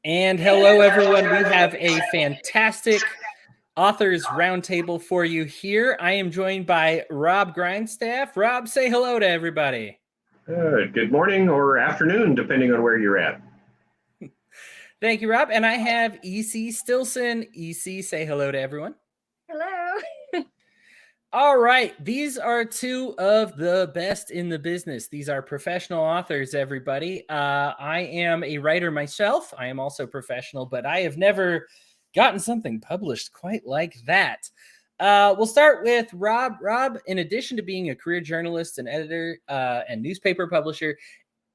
And hello, everyone. We have a fantastic authors roundtable for you here. I am joined by Robb Grindstaff. Robb, say hello to everybody. Good morning or afternoon, depending on where you're at. Thank you, Robb. And I have EC Stilson. EC, say hello to everyone. Hello. All right. These are two of the best in the business. These are professional authors, everybody. I am a writer myself. I am also professional, but I have never gotten something published quite like that. We'll start with Robb. Robb, in addition to being a career journalist and editor and newspaper publisher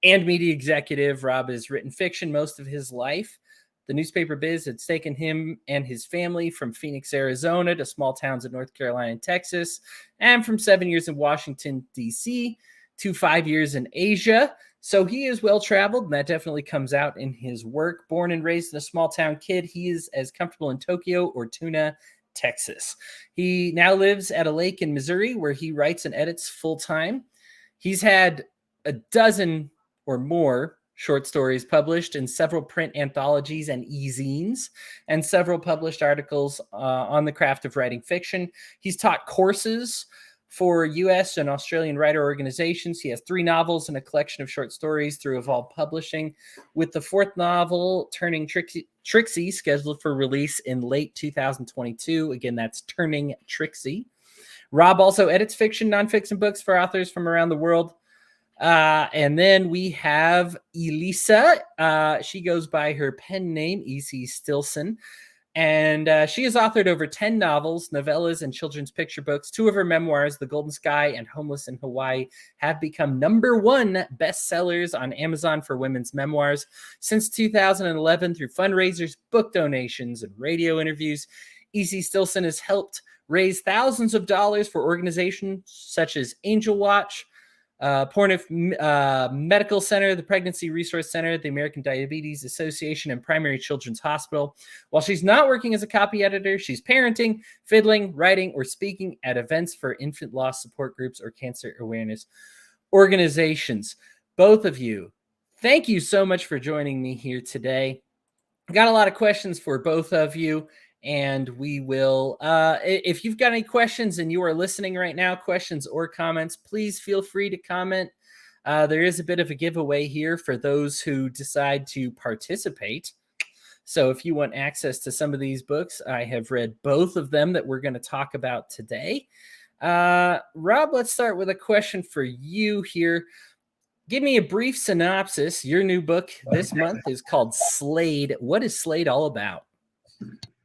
and media executive, Robb has written fiction most of his life. The newspaper biz has taken him and his family from Phoenix, Arizona to small towns in North Carolina and Texas, and from 7 years in Washington, D.C. to 5 years in Asia. So he is well-traveled, and that definitely comes out in his work. Born and raised in a small-town kid, he is as comfortable in Tokyo or Tuna, Texas. He now lives at a lake in Missouri where he writes and edits full-time. He's had a dozen or more short stories published in several print anthologies and e-zines, and several published articles on the craft of writing fiction. He's taught courses for U.S. and Australian writer organizations. He has 3 novels and a collection of short stories through Evolve Publishing, with the 4th novel, Turning Trixie, scheduled for release in late 2022. Again, that's Turning Trixie. Robb also edits fiction, nonfiction books for authors from around the world. And then we have Elisa. She goes by her pen name, E.C. Stilson. And she has authored over 10 novels, novellas, and children's picture books. 2 of her memoirs, The Golden Sky and Homeless in Hawaii, have become #1 bestsellers on Amazon for women's memoirs. Since 2011, through fundraisers, book donations, and radio interviews, E.C. Stilson has helped raise thousands of dollars for organizations such as Angel Watch, Porniff Medical Center, the Pregnancy Resource Center, the American Diabetes Association, and Primary Children's Hospital. While she's not working as a copy editor, she's parenting, fiddling, writing, or speaking at events for infant loss support groups or cancer awareness organizations. Both of you, thank you so much for joining me here today. I got a lot of questions for both of you. And we will, if you've got any questions and you are listening right now, questions or comments, please feel free to comment. There is a bit of a giveaway here for those who decide to participate. So if you want access to some of these books, I have read both of them that we're going to talk about today. Robb, let's start with a question for you here. Give me a brief synopsis. Your new book this month is called Slade. What is Slade all about?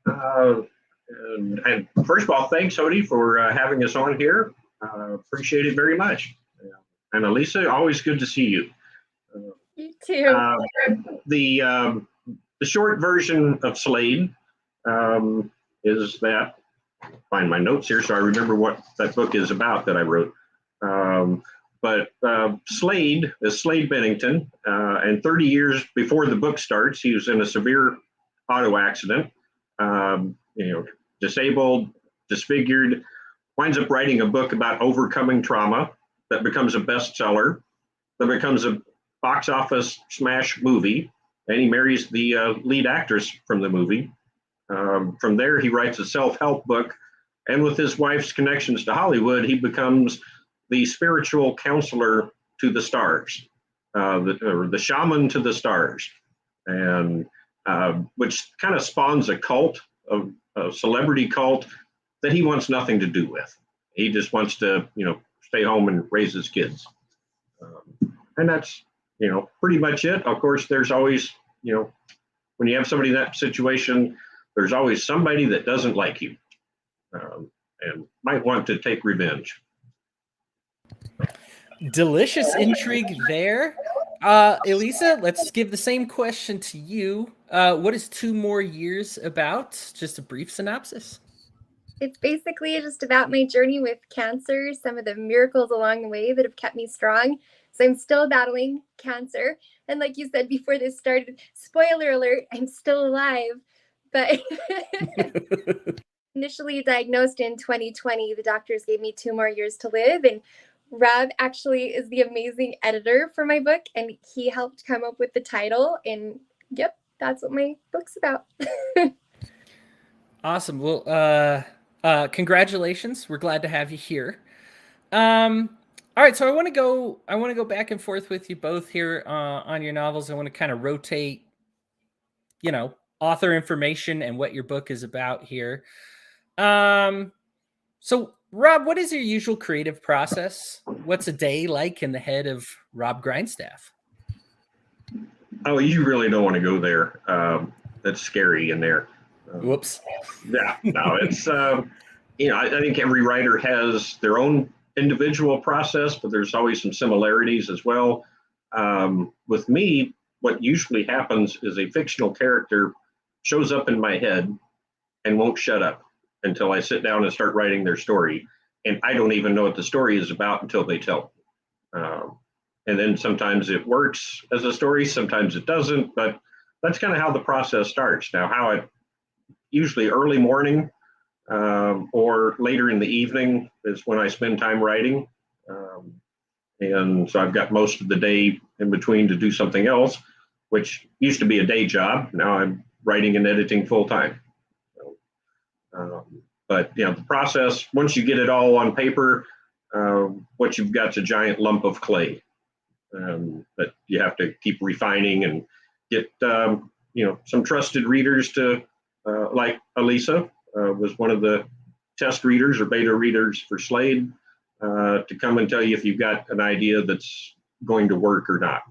And first of all, thanks, Hodey, for having us on here. Appreciate it very much. And Elisa, always good to see you. You too. The short version of Slade is that, find my notes here so I remember what that book is about that I wrote. But Slade is Slade Bennington, and 30 years before the book starts, he was in a severe auto accident. Disabled, disfigured, winds up writing a book about overcoming trauma that becomes a bestseller, that becomes a box office smash movie, and he marries the lead actress from the movie. From there, he writes a self-help book, and with his wife's connections to Hollywood, he becomes the spiritual counselor to the stars, the shaman to the stars, and which kind of spawns a cult, a celebrity cult that he wants nothing to do with. He just wants to, stay home and raise his kids. And that's, pretty much it. Of course, there's always, when you have somebody in that situation, there's always somebody that doesn't like you and might want to take revenge. Delicious intrigue there. Elisa, let's give the same question to you. What is 2 More Years about? Just a brief synopsis. It's basically just about my journey with cancer, some of the miracles along the way that have kept me strong. So I'm still battling cancer. And like you said before this started, spoiler alert, I'm still alive. But initially diagnosed in 2020, the doctors gave me 2 more years to live. And Robb actually is the amazing editor for my book, and he helped come up with the title. And yep, that's what my book's about. Awesome. Well, congratulations. We're glad to have you here. All right, so I want to go back and forth with you both here on your novels. I want to kind of rotate, author information and what your book is about here. So Rob, what is your usual creative process? What's a day like in the head of Robb Grindstaff? Oh, you really don't want to go there. That's scary in there. Whoops. Yeah, no, it's, I think every writer has their own individual process, but there's always some similarities as well. With me, what usually happens is a fictional character shows up in my head and won't shut up until I sit down and start writing their story. And I don't even know what the story is about until they tell. And then sometimes it works as a story, sometimes it doesn't, but that's kind of how the process starts. Now, how it usually early morning or later in the evening is when I spend time writing. And so I've got most of the day in between to do something else, which used to be a day job. Now I'm writing and editing full time. But the process, once you get it all on paper, what you've got is a giant lump of clay that you have to keep refining and get, some trusted readers to, like Elisa was one of the test readers or beta readers for Slade, to come and tell you if you've got an idea that's going to work or not.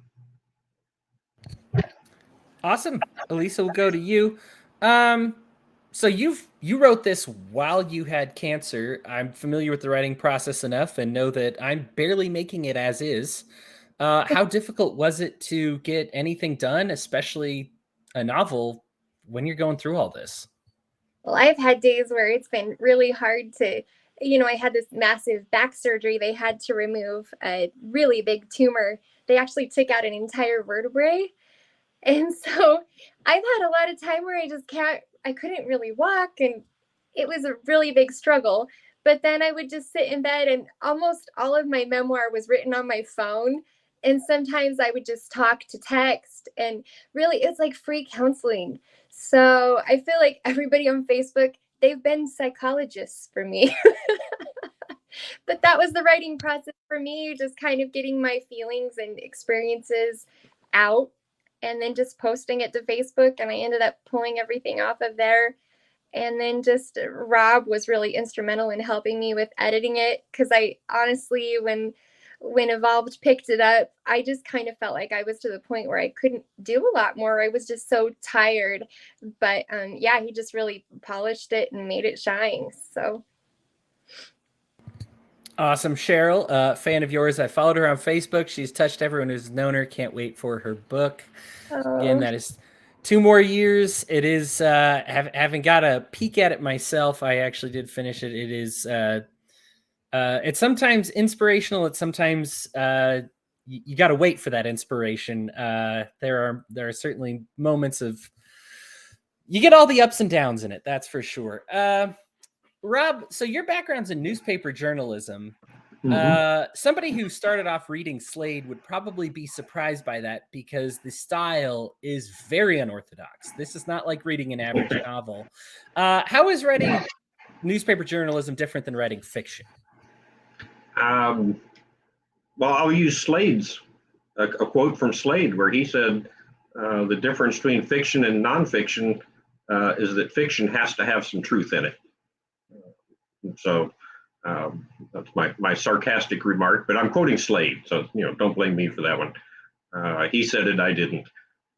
Awesome. Elisa, we'll go to you. So you wrote this while you had cancer. I'm familiar with the writing process enough and know that I'm barely making it as is. How difficult was it to get anything done, especially a novel, when you're going through all this? Well, I've had days where it's been really hard to, I had this massive back surgery. They had to remove a really big tumor. They actually took out an entire vertebrae. And so I've had a lot of time where I couldn't really walk, and it was a really big struggle. But then I would just sit in bed, and almost all of my memoir was written on my phone. And sometimes I would just talk to text, and really it's like free counseling. So I feel like everybody on Facebook, they've been psychologists for me. But that was the writing process for me, just kind of getting my feelings and experiences out and then just posting it to Facebook. And I ended up pulling everything off of there. And then just Robb was really instrumental in helping me with editing it. Because I honestly, when Evolved picked it up, I just kind of felt like I was to the point where I couldn't do a lot more. I was just so tired. But he just really polished it and made it shine. So. Awesome. Cheryl, fan of yours. I followed her on Facebook. She's touched everyone who's known her. Can't wait for her book. Again, that is 2 more years. It is, having got a peek at it myself, I actually did finish it. It is, it's sometimes inspirational. It's sometimes, you got to wait for that inspiration. There are certainly moments of, you get all the ups and downs in it. That's for sure. Rob, so your background's in newspaper journalism. Mm-hmm. Somebody who started off reading Slade would probably be surprised by that because the style is very unorthodox. This is not like reading an average novel. How is writing newspaper journalism different than writing fiction? Well, I'll use Slade's, a quote from Slade where he said, the difference between fiction and nonfiction is that fiction has to have some truth in it. So that's my sarcastic remark, but I'm quoting Slade, so don't blame me for that one. He said it, I didn't.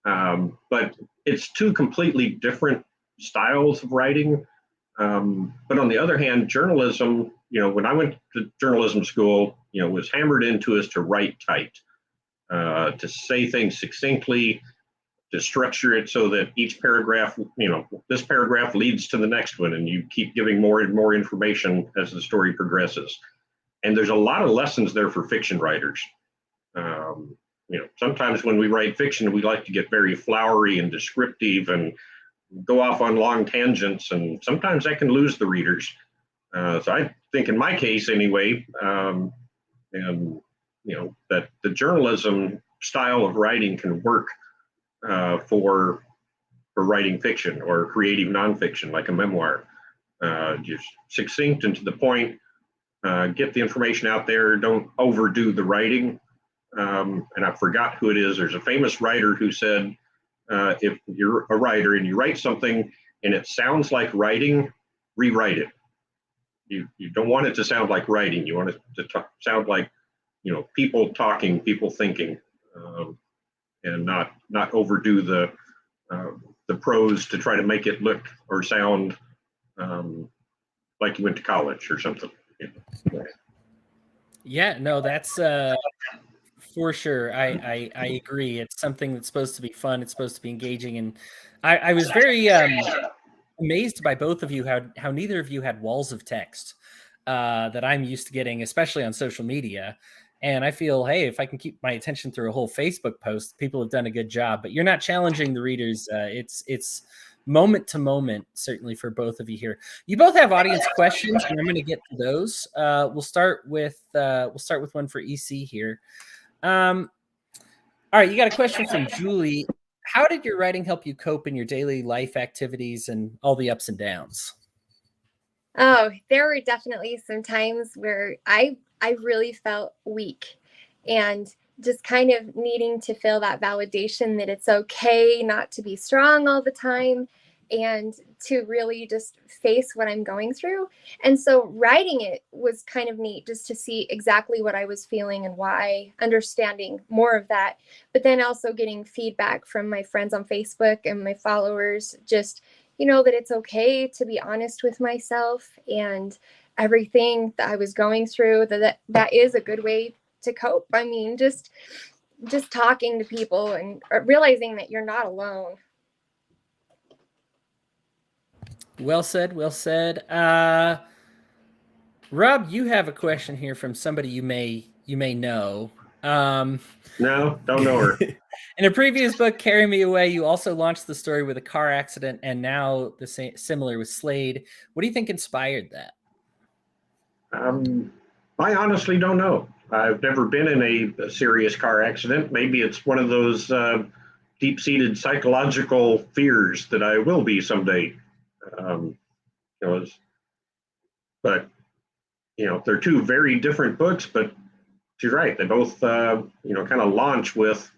But it's 2 completely different styles of writing. But on the other hand, journalism, when I went to journalism school, was hammered into us to write tight, to say things succinctly, to structure it so that each paragraph, this paragraph leads to the next one, and you keep giving more and more information as the story progresses. And there's a lot of lessons there for fiction writers. Sometimes when we write fiction, we like to get very flowery and descriptive and go off on long tangents, and sometimes that can lose the readers. So I think in my case anyway, that the journalism style of writing can work for for writing fiction or creative nonfiction like a memoir. Just succinct and to the point. Get the information out there. Don't overdo the writing. And I forgot who it is. There's a famous writer who said, if you're a writer and you write something and it sounds like writing, rewrite it. You don't want it to sound like writing. You want it to sound like, people talking, people thinking, and not overdo the prose to try to make it look or sound like you went to college or something. Yeah, no, that's for sure. I agree. It's something that's supposed to be fun. It's supposed to be engaging. And I was very amazed by both of you, how neither of you had walls of text that I'm used to getting, especially on social media. And I feel, hey, if I can keep my attention through a whole Facebook post, people have done a good job. But you're not challenging the readers. It's moment to moment, certainly for both of you here. You both have audience questions, and I'm going to get to those. We'll start with one for EC here. All right, you got a question from Julie. How did your writing help you cope in your daily life activities and all the ups and downs? Oh, there were definitely some times where I really felt weak and just kind of needing to feel that validation that it's okay not to be strong all the time and to really just face what I'm going through. And so writing it was kind of neat just to see exactly what I was feeling and why, understanding more of that, but then also getting feedback from my friends on Facebook and my followers, just, that it's okay to be honest with myself and everything that I was going through, that is a good way to cope. I mean, just talking to people and realizing that you're not alone. Well said. Well said. Rob, you have a question here from somebody you may know. No, don't know her. In a previous book, Carry Me Away, you also launched the story with a car accident, and now similar with Slade. What do you think inspired that? I honestly don't know. I've never been in a serious car accident. Maybe it's one of those deep-seated psychological fears that I will be someday. But they're two very different books. But you're right; they both kind of launch with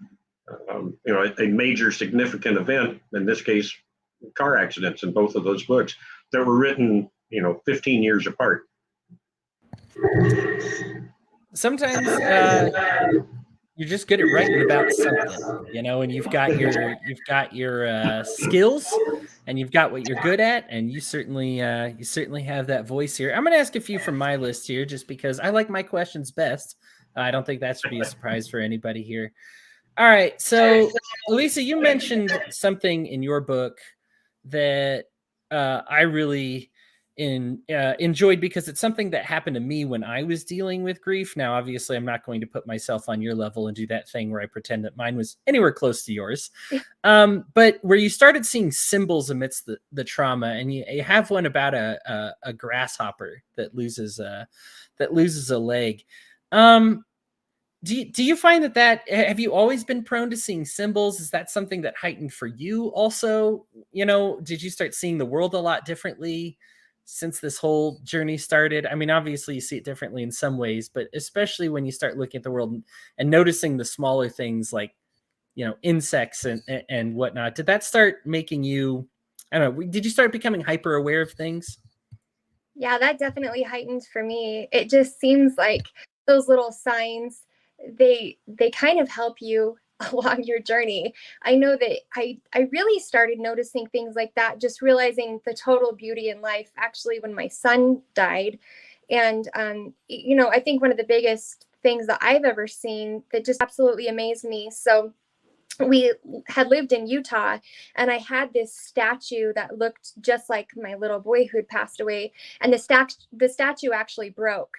a major significant event. In this case, car accidents in both of those books that were written 15 years apart. Sometimes you're just good at writing about something, and you've got your skills, and you've got what you're good at, and you certainly have that voice here. I'm going to ask a few from my list here, just because I like my questions best. I don't think that should be a surprise for anybody here. All right, so Lisa, you mentioned something in your book that I really enjoyed, because it's something that happened to me when I was dealing with grief. Now, obviously, I'm not going to put myself on your level and do that thing where I pretend that mine was anywhere close to yours. But where you started seeing symbols amidst the trauma, and you have one about a grasshopper that loses a leg. Do you find that have you always been prone to seeing symbols? Is that something that heightened for you also? Did you start seeing the world a lot differently since this whole journey started? I mean, obviously you see it differently in some ways, but especially when you start looking at the world and noticing the smaller things like, insects and whatnot. Did that start making you, I don't know, did you start becoming hyper aware of things? Yeah, that definitely heightened for me. It just seems like those little signs, they kind of help you along your journey. I know that I really started noticing things like that, just realizing the total beauty in life actually when my son died. And I think one of the biggest things that I've ever seen that just absolutely amazed me. So we had lived in Utah, and I had this statue that looked just like my little boy who had passed away, and the statue actually broke.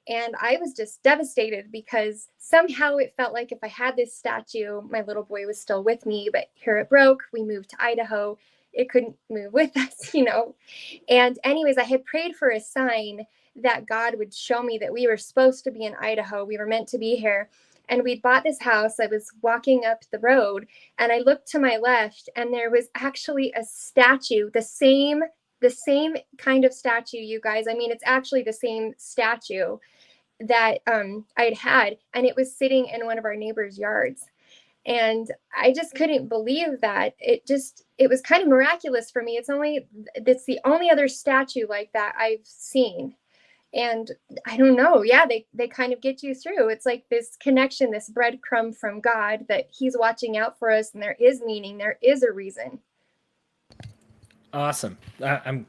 And I was just devastated because somehow it felt like if I had this statue, my little boy was still with me, but here it broke. We moved to Idaho. It couldn't move with us, And anyways, I had prayed for a sign that God would show me that we were supposed to be in Idaho. We were meant to be here. And we bought this house. I was walking up the road and I looked to my left and there was actually a statue, the same kind of statue, you guys. I mean, it's actually the same statue that I'd had, and it was sitting in one of our neighbors' yards. And I just couldn't believe that. It was kind of miraculous for me. It's the only other statue like that I've seen. And I don't know. Yeah, they kind of get you through. It's like this connection, this breadcrumb from God that he's watching out for us, and there is meaning, there is a reason. Awesome. I'm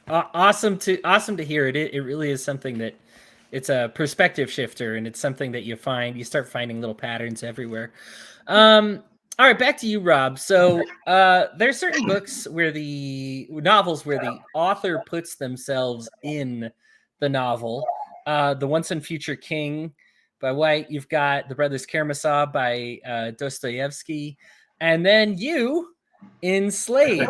awesome to hear it. It really is something that it's a perspective shifter, and it's something that you start finding little patterns everywhere. All right, back to you, Rob. So there's certain novels where the author puts themselves in the novel. The Once and Future King by White. You've got The Brothers Karamazov by Dostoevsky, and then you in Slade,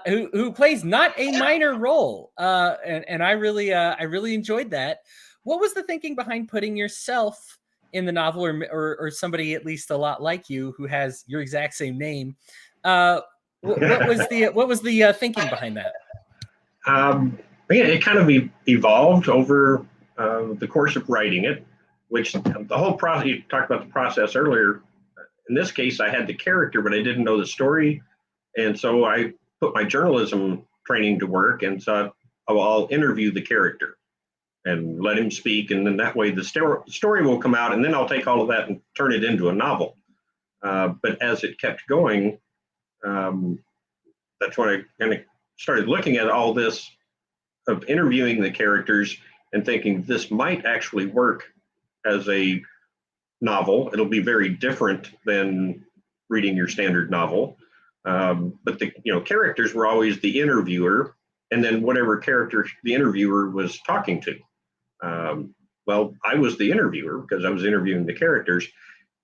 who plays not a minor role, and I really enjoyed that. What was the thinking behind putting yourself in the novel, or somebody at least a lot like you who has your exact same name? What was the thinking behind that? It kind of evolved over the course of writing it, which the whole process, you talked about the process earlier. In this case, I had the character, but I didn't know the story. And so I put my journalism training to work, and so I'll interview the character and let him speak, and then that way the story will come out, and then I'll take all of that and turn it into a novel. But as it kept going, that's when I kind of started looking at all this of interviewing the characters and thinking this might actually work as a novel. It'll be very different than reading your standard novel. But the characters were always the interviewer, and then whatever character the interviewer was talking to. Well, I was the interviewer because I was interviewing the characters,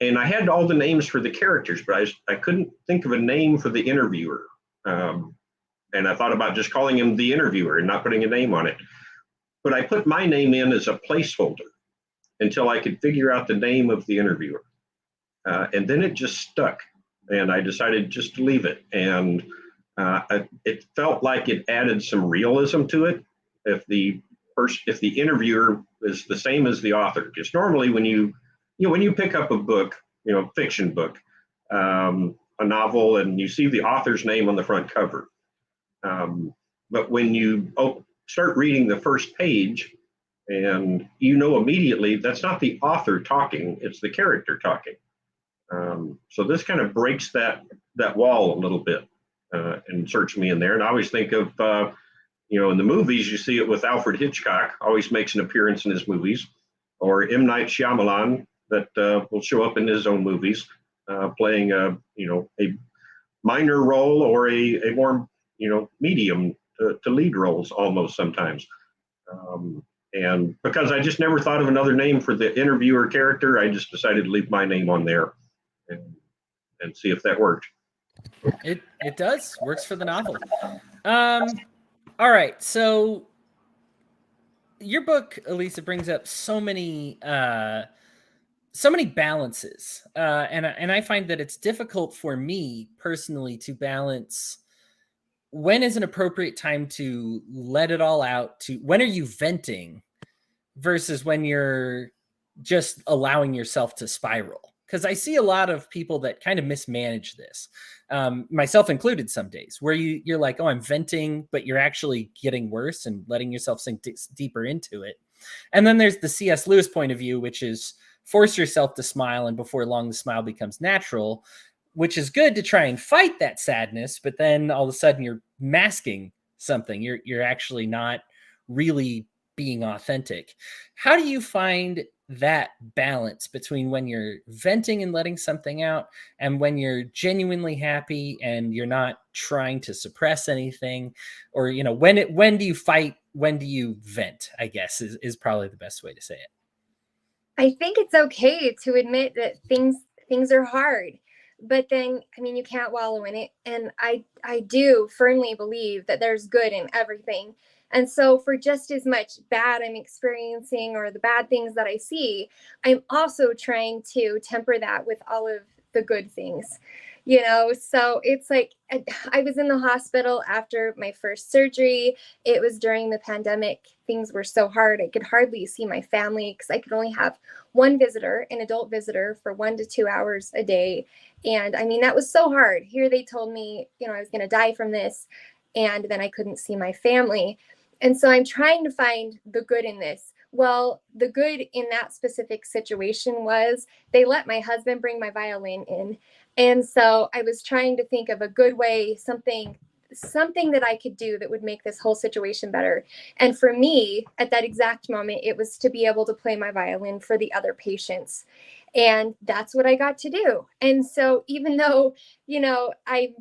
and I had all the names for the characters, but I couldn't think of a name for the interviewer. And I thought about just calling him the interviewer and not putting a name on it. But I put my name in as a placeholder until I could figure out the name of the interviewer. And then it just stuck, and I decided just to leave it. And it felt like it added some realism to it if the interviewer is the same as the author. Because normally when you pick up a book, fiction book, a novel, and you see the author's name on the front cover. But when you start reading the first page, and immediately that's not the author talking, it's the character talking. So this kind of breaks that wall a little bit, and inserts me in there. And I always think of, in the movies, you see it with Alfred Hitchcock, always makes an appearance in his movies, or M. Night Shyamalan that will show up in his own movies, playing a minor role or a more, medium to lead roles almost sometimes. And because I just never thought of another name for the interviewer character, I just decided to leave my name on there and see if that worked. It does. Works for the novel. All right. So your book, Elisa, brings up so many balances. And I find that it's difficult for me personally to balance when is an appropriate time to let it all out, to when are you venting versus when you're just allowing yourself to spiral. Because I see a lot of people that kind of mismanage this, myself included some days, where you're like, oh, I'm venting, but you're actually getting worse and letting yourself sink deeper into it. And then there's the C.S. Lewis point of view, which is force yourself to smile, and before long the smile becomes natural, which is good to try and fight that sadness, but then all of a sudden you're masking something. You're actually not really being authentic. How do you find that balance between when you're venting and letting something out and when you're genuinely happy and you're not trying to suppress anything? Or, when do you fight? When do you vent, I guess is probably the best way to say it. I think it's okay to admit that things are hard, but then, you can't wallow in it. And I do firmly believe that there's good in everything. And so for just as much bad I'm experiencing or the bad things that I see, I'm also trying to temper that with all of the good things, you know? So it's like, I was in the hospital after my first surgery. It was during the pandemic. Things were so hard. I could hardly see my family because I could only have one visitor, an adult visitor, for 1 to 2 hours a day. And I mean, that was so hard. Here they told me, you know, I was going to die from this. And then I couldn't see my family. And so I'm trying to find the good in this. Well, the good in that specific situation was they let my husband bring my violin in. And so I was trying to think of a good way, something that I could do that would make this whole situation better. And for me, at that exact moment, it was to be able to play my violin for the other patients. And that's what I got to do. And so even though, you know, I'm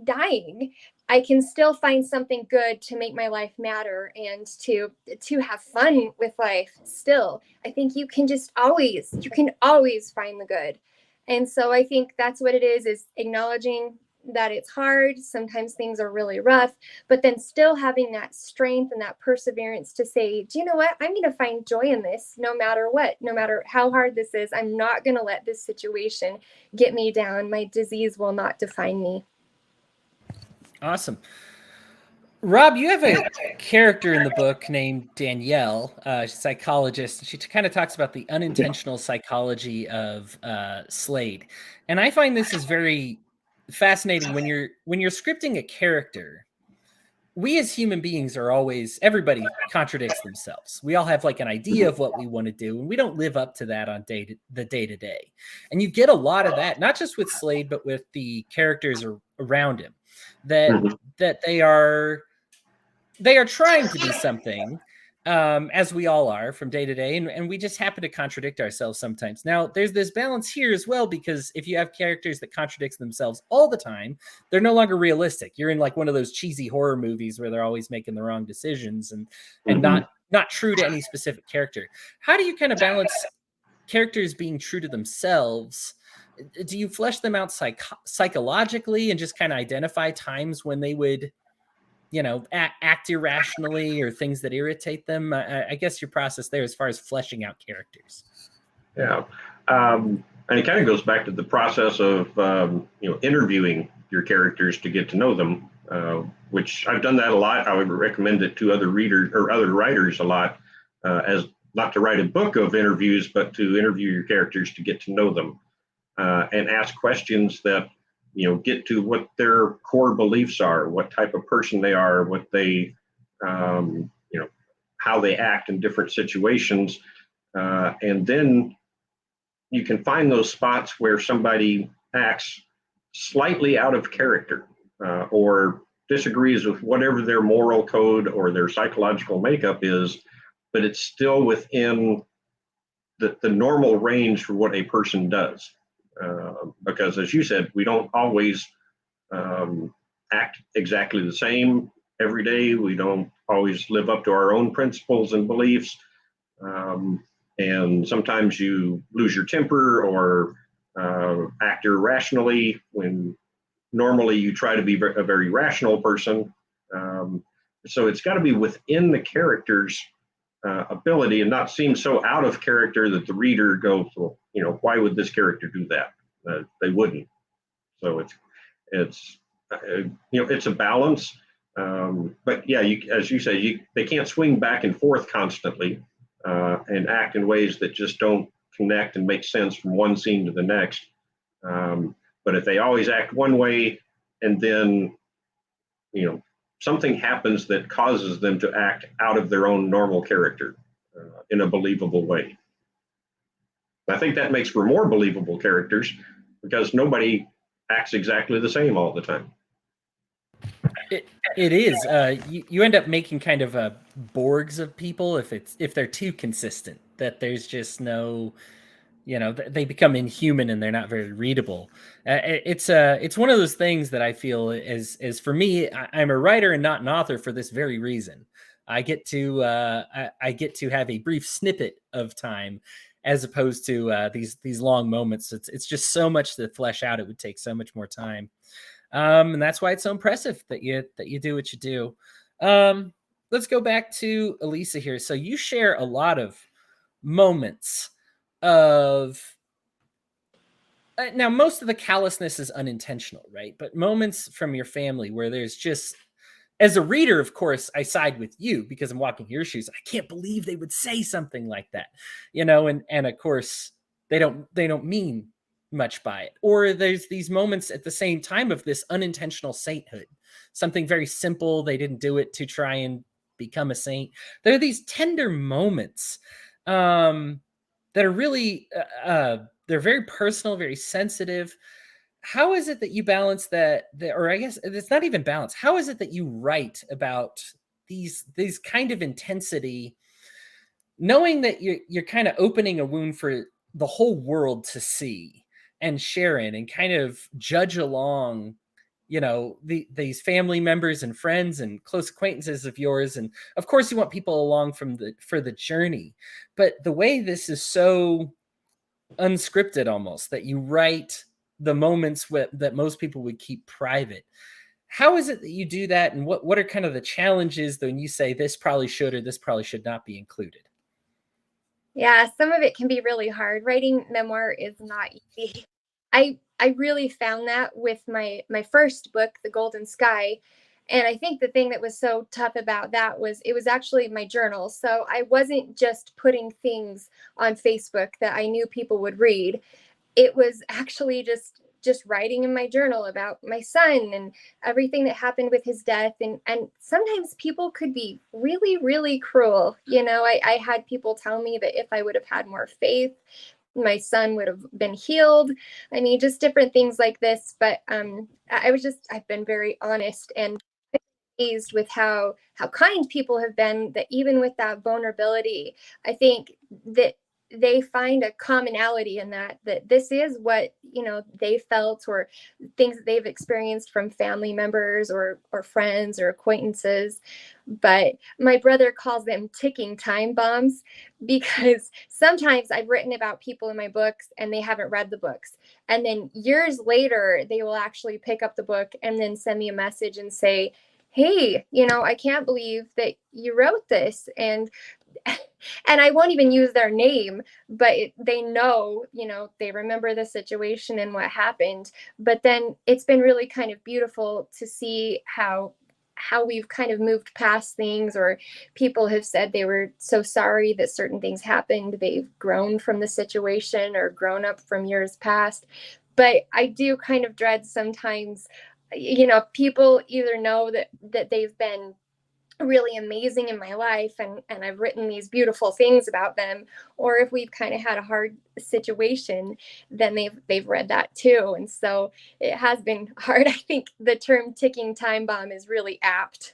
dying, I can still find something good to make my life matter and to have fun with life still. I think you can always find the good. And so I think that's what it is acknowledging that it's hard. Sometimes things are really rough, but then still having that strength and that perseverance to say, do you know what? I'm going to find joy in this no matter what, no matter how hard this is. I'm not going to let this situation get me down. My disease will not define me. Awesome. Rob, you have a character in the book named Danielle, she's a psychologist. She kind of talks about the unintentional psychology of Slade. And I find this is very fascinating when you're scripting a character. We as human beings are always, everybody contradicts themselves. We all have like an idea of what we want to do, and we don't live up to that on the day-to-day. And you get a lot of that, not just with Slade, but with the characters around him, that they are trying to be something, as we all are from day to day, and we just happen to contradict ourselves sometimes. Now, there's this balance here as well, because if you have characters that contradict themselves all the time, they're no longer realistic. You're in like one of those cheesy horror movies where they're always making the wrong decisions and not true to any specific character. How do you kind of balance characters being true to themselves? Do you flesh them out psychologically and just kind of identify times when they would, you know, act irrationally or things that irritate them? I guess your process there as far as fleshing out characters. Yeah. And it kind of goes back to the process of, interviewing your characters to get to know them, which I've done that a lot. I would recommend it to other readers or other writers a lot, as not to write a book of interviews, but to interview your characters to get to know them, and ask questions that, get to what their core beliefs are, what type of person they are, what they, how they act in different situations. And then you can find those spots where somebody acts slightly out of character, or disagrees with whatever their moral code or their psychological makeup is, but it's still within the normal range for what a person does. Because as you said, we don't always act exactly the same every day. We don't always live up to our own principles and beliefs. And sometimes you lose your temper or act irrationally when normally you try to be a very rational person. So it's got to be within the character's ability and not seem so out of character that the reader goes, well, why would this character do that? They wouldn't. So it's a balance. But yeah, as you say, they can't swing back and forth constantly and act in ways that just don't connect and make sense from one scene to the next. But if they always act one way and then, something happens that causes them to act out of their own normal character in a believable way. I think that makes for more believable characters because nobody acts exactly the same all the time. It is. You end up making kind of a Borgs of people if they're too consistent. That there's just no, they become inhuman and they're not very readable. It's one of those things that I feel is for me. I'm a writer and not an author for this very reason. I get to have a brief snippet of time, as opposed to these long moments. It's just so much to flesh out. It would take so much more time, and that's why it's so impressive that you do what you do. let's go back to Elisa here. So you share a lot of moments of now, most of the callousness is unintentional, right? But moments from your family where there's just, as a reader, of course, I side with you because I'm walking your shoes. I can't believe they would say something like that, and of course they don't mean much by it. Or there's these moments at the same time of this unintentional sainthood, something very simple. They didn't do it to try and become a saint. There are these tender moments that are really they're very personal, very sensitive. How is it that you balance that, or I guess it's not even balance. How is it that you write about these kind of intensity, knowing that you're kind of opening a wound for the whole world to see and share in and kind of judge along, these family members and friends and close acquaintances of yours, and of course you want people along for the journey, but the way this is so unscripted almost, that you write the moments that most people would keep private. How is it that you do that, and what are kind of the challenges when you say this probably should or this probably should not be included? Yeah, some of it can be really hard. Writing memoir is not easy. I really found that with my first book, The Golden Sky. And I think the thing that was so tough about that was it was actually my journal. So I wasn't just putting things on Facebook that I knew people would read. It was actually just writing in my journal about my son and everything that happened with his death. And sometimes people could be really, really cruel. I had people tell me that if I would have had more faith, my son would have been healed. I mean, just different things like this. But I've been very honest and amazed with how kind people have been, that even with that vulnerability, I think that they find a commonality in that this is what they felt, or things that they've experienced from family members or friends or acquaintances. But my brother calls them ticking time bombs, because sometimes I've written about people in my books and they haven't read the books, and then years later they will actually pick up the book and then send me a message and say, hey, I can't believe that you wrote this. And I won't even use their name, but they know, they remember the situation and what happened. But then it's been really kind of beautiful to see how we've kind of moved past things, or people have said they were so sorry that certain things happened. They've grown from the situation or grown up from years past. But I do kind of dread sometimes, people either know that they've been really amazing in my life and I've written these beautiful things about them, or if we've kind of had a hard situation, then they've read that too. And so it has been hard. I think the term ticking time bomb is really apt.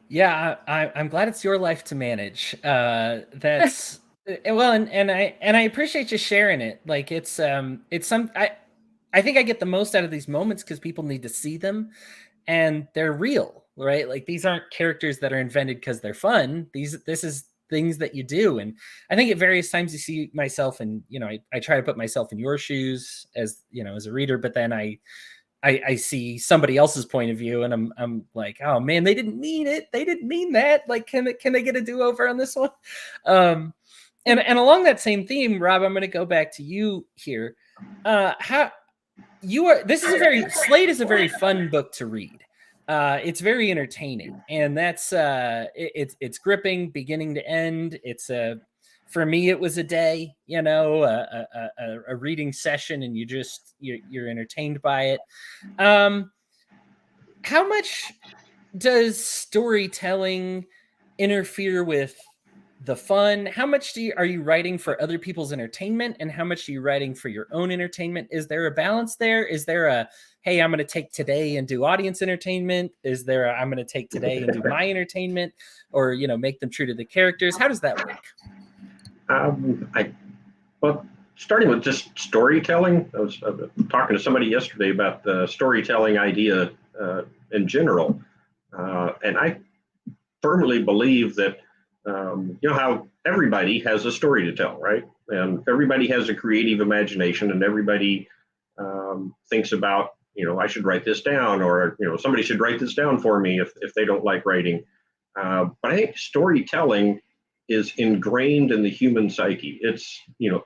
Yeah, I'm glad it's your life to manage. That's well, and I appreciate you sharing it. Like it's some I think I get the most out of these moments because people need to see them, and they're real, right? Like these aren't characters that are invented because they're fun. This is things that you do, and I think at various times you see myself, and I try to put myself in your shoes as as a reader, but then I see somebody else's point of view, and I'm like, oh man, they didn't mean it. They didn't mean that. Like, can they get a do-over on this one? And along that same theme, Rob, I'm going to go back to you here. How you are? Slade is a very fun book to read. It's very entertaining, and that's it's gripping beginning to end. For me, it was a day, a reading session, and you're entertained by it. How much does storytelling interfere with the fun? How much are you writing for other people's entertainment, and how much are you writing for your own entertainment? Is there a balance there? Is there a, hey, I'm going to take today and do audience entertainment? Is there I'm going to take today and do my entertainment, or make them true to the characters? How does that work? Well, starting with just storytelling, I was talking to somebody yesterday about the storytelling idea in general, and I firmly believe that how everybody has a story to tell, right? And everybody has a creative imagination, and everybody thinks about I should write this down, or somebody should write this down for me if they don't like writing. But I think storytelling is ingrained in the human psyche. It's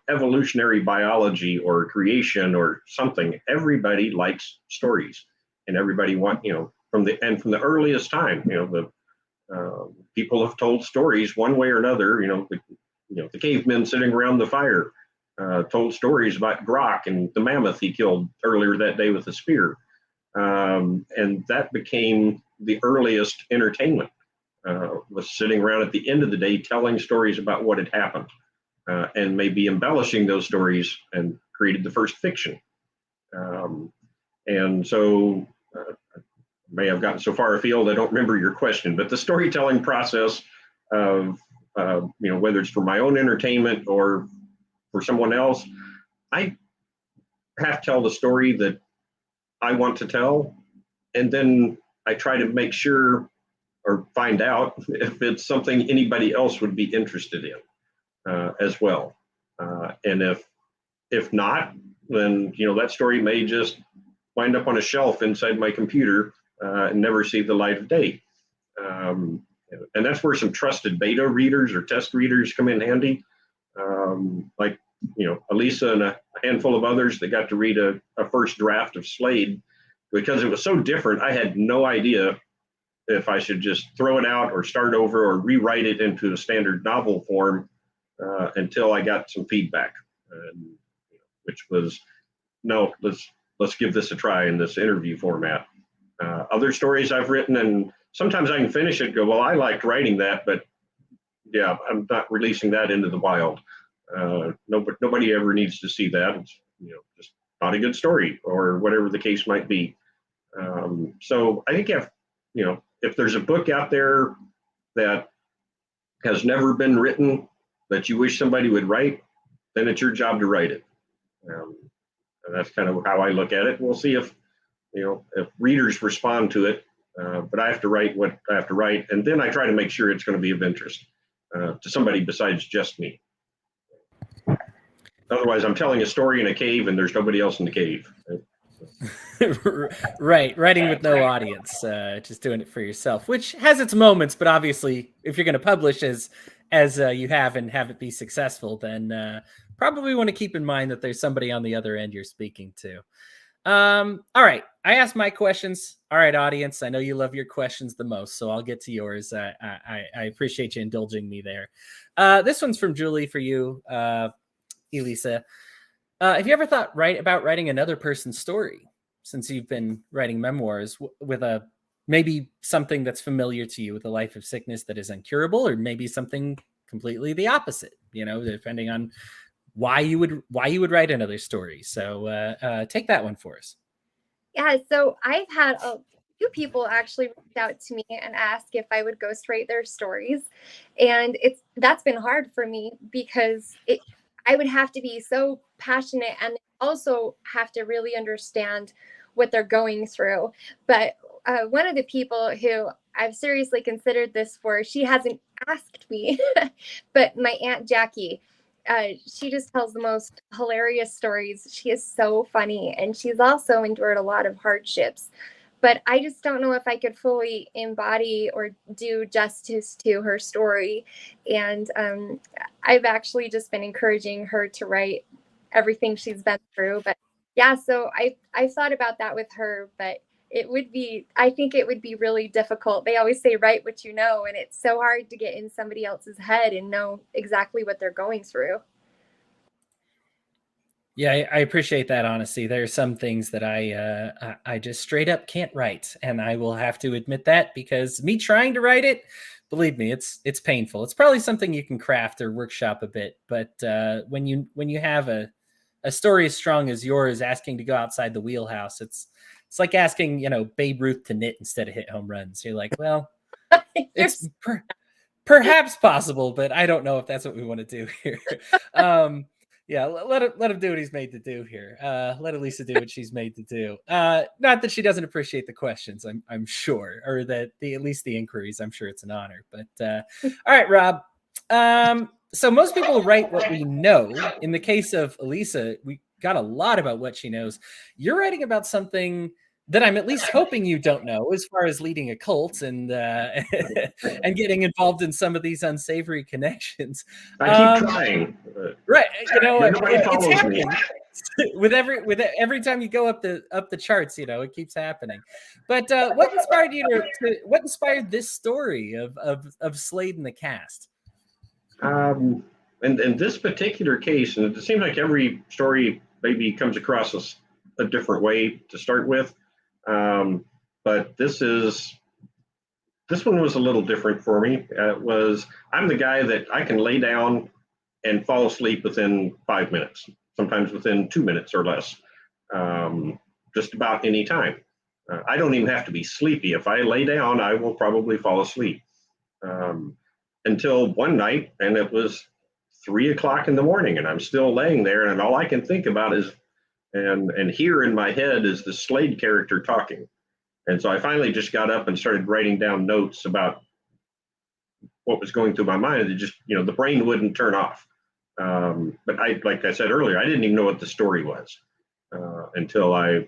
evolutionary biology or creation or something. Everybody likes stories, and everybody from the earliest time. People have told stories one way or another. The cavemen sitting around the fire told stories about Grok and the mammoth he killed earlier that day with a spear, and that became the earliest entertainment. Was sitting around at the end of the day telling stories about what had happened, and maybe embellishing those stories, and created the first fiction. And so may have gotten so far afield I don't remember your question, but the storytelling process of whether it's for my own entertainment or for someone else, I have to tell the story that I want to tell, and then I try to make sure or find out if it's something anybody else would be interested in as well. And if not, then that story may just wind up on a shelf inside my computer and never see the light of day. And that's where some trusted beta readers or test readers come in handy. Like Elisa and a handful of others that got to read a first draft of Slade, because it was so different. I had no idea if I should just throw it out or start over or rewrite it into a standard novel form until I got some feedback, which was, no, let's give this a try in this interview format. Other stories I've written, and sometimes I can finish it and go, well, I liked writing that, but yeah, I'm not releasing that into the wild. Nobody ever needs to see that. It's just not a good story, or whatever the case might be. So I think if there's a book out there that has never been written that you wish somebody would write, then it's your job to write it. And that's kind of how I look at it. We'll see if readers respond to it, but I have to write what I have to write, and then I try to make sure it's going to be of interest to somebody besides just me. Otherwise, I'm telling a story in a cave and there's nobody else in the cave. Right, writing with no audience, just doing it for yourself, which has its moments. But obviously, if you're going to publish as you have and have it be successful, then probably want to keep in mind that there's somebody on the other end you're speaking to. All right, I asked my questions. All right, audience, I know you love your questions the most, so I'll get to yours. I appreciate you indulging me there. This one's from Julie for you, Elisa. Have you ever thought about writing another person's story, since you've been writing memoirs with maybe something that's familiar to you, with a life of sickness that is incurable, or maybe something completely the opposite, depending on why you would write another story. So take that one for us. Yeah, so I've had a few people actually reach out to me and ask if I would ghostwrite their stories, and that's been hard for me, because I would have to be so passionate and also have to really understand what they're going through. But one of the people who I've seriously considered this for, she hasn't asked me, but my Aunt Jackie. She just tells the most hilarious stories. She is so funny, and she's also endured a lot of hardships. But I just don't know if I could fully embody or do justice to her story. And I've actually just been encouraging her to write everything she's been through. But yeah, so I've thought about that with her, but I think it would be really difficult. They always say, write what you know, and it's so hard to get in somebody else's head and know exactly what they're going through. Yeah, I appreciate that honesty. There are some things that I just straight up can't write, and I will have to admit that, because me trying to write it, believe me, it's painful. It's probably something you can craft or workshop a bit, but when you have a story as strong as yours, asking to go outside the wheelhouse, it's like asking Babe Ruth to knit instead of hit home runs. You're like, well, it's perhaps possible, but I don't know if that's what we want to do here. Yeah, let him do what he's made to do here. Let Elisa do what she's made to do. Not that she doesn't appreciate the questions, I'm sure, or that at least the inquiries. I'm sure it's an honor. But all right, Rob. So most people write what we know. In the case of Elisa, we got a lot about what she knows. You're writing about something that I'm at least hoping you don't know, as far as leading a cult and and getting involved in some of these unsavory connections. I keep trying. Right, Nobody it's follows me. happening with every time you go up the charts. It keeps happening. But what inspired you what inspired this story of Slade and the cast? In this particular case, and it seems like every story maybe comes across a different way to start with, but this one was a little different for me. I'm the guy that I can lay down and fall asleep within 5 minutes, sometimes within 2 minutes or less, just about any time. I don't even have to be sleepy. If I lay down, I will probably fall asleep. Until one night, and it was 3 o'clock in the morning, and I'm still laying there, and all I can think about is, and hear in my head is the Slade character talking. And so I finally just got up and started writing down notes about what was going through my mind. It just, the brain wouldn't turn off. But like I said earlier, I didn't even know what the story was until I,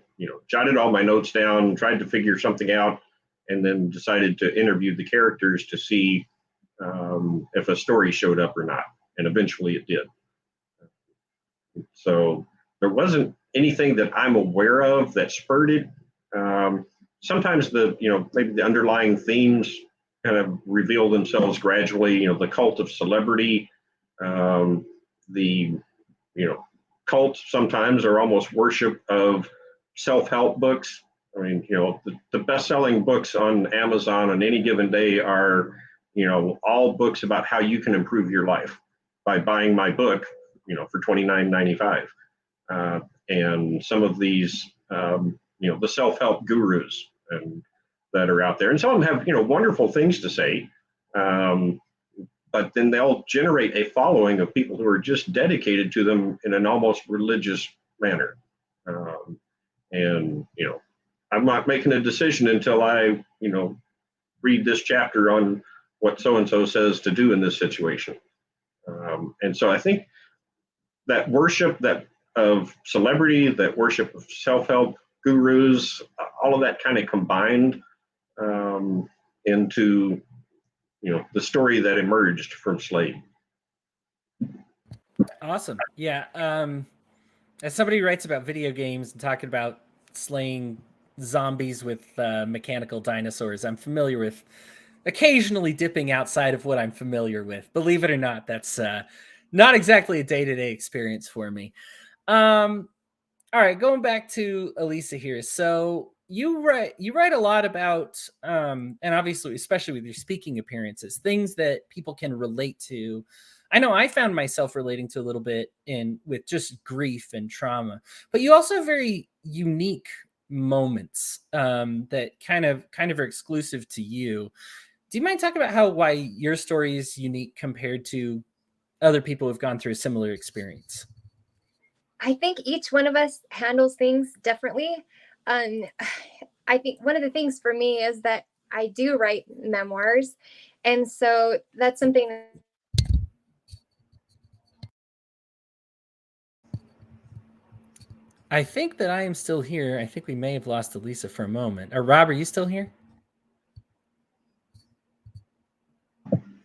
jotted all my notes down, tried to figure something out, and then decided to interview the characters to see if a story showed up or not. And eventually it did. So there wasn't anything that I'm aware of that spurred it. Sometimes maybe the underlying themes kind of reveal themselves gradually. The cult of celebrity, the cults sometimes are almost worship of self-help books. I mean, the best-selling books on Amazon on any given day are, all books about how you can improve your life by buying my book, for $29.95. And some of these, the self-help gurus that are out there, and some of them have, wonderful things to say, but then they'll generate a following of people who are just dedicated to them in an almost religious manner. And I'm not making a decision until I, read this chapter on what so-and-so says to do in this situation. And so I think that worship of celebrity, that worship of self-help gurus, all of that kind of combined into, the story that emerged from Slade. Awesome. Yeah. As somebody who writes about video games and talking about slaying zombies with mechanical dinosaurs, I'm familiar with occasionally dipping outside of what I'm familiar with. Believe it or not, that's not exactly a day-to-day experience for me. All right, going back to Elisa here. So you write a lot about, and obviously, especially with your speaking appearances, things that people can relate to. I know I found myself relating to a little bit with just grief and trauma, but you also have very unique moments that kind of are exclusive to you. Do you mind talking about why your story is unique compared to other people who've gone through a similar experience? I think each one of us handles things differently. I think one of the things for me is that I do write memoirs. And so that's something that I think that I am still here. I think we may have lost Elisa for a moment. Rob, are you still here?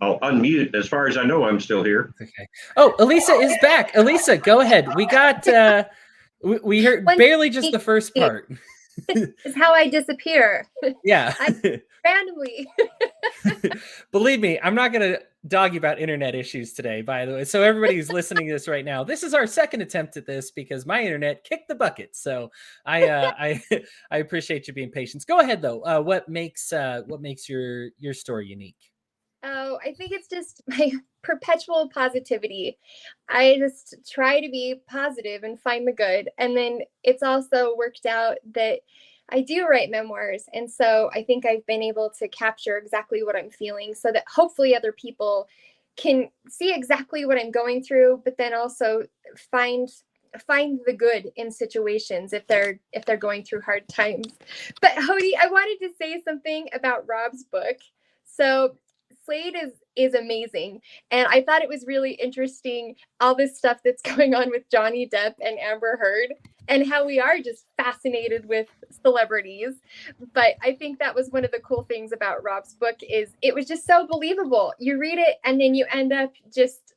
I'll unmute. As far as I know, I'm still here. Okay. Oh, Elisa is back. Elisa, go ahead. We got we heard barely just the first part. is how I disappear. Yeah. Randomly. Believe me, I'm not going to dog you about internet issues today, by the way. So everybody who's listening to this right now, this is our second attempt at this because my internet kicked the bucket. So I appreciate you being patient. Go ahead though. What makes your story unique? Oh, I think it's just my perpetual positivity. I just try to be positive and find the good. And then it's also worked out that I do write memoirs. And so I think I've been able to capture exactly what I'm feeling so that hopefully other people can see exactly what I'm going through, but then also find the good in situations if they're going through hard times. But Hodey, I wanted to say something about Robb's book. So Slade is amazing. And I thought it was really interesting, all this stuff that's going on with Johnny Depp and Amber Heard. and how we are just fascinated with celebrities. But I think that was one of the cool things about Robb's book is it was just so believable. You read it and then you end up just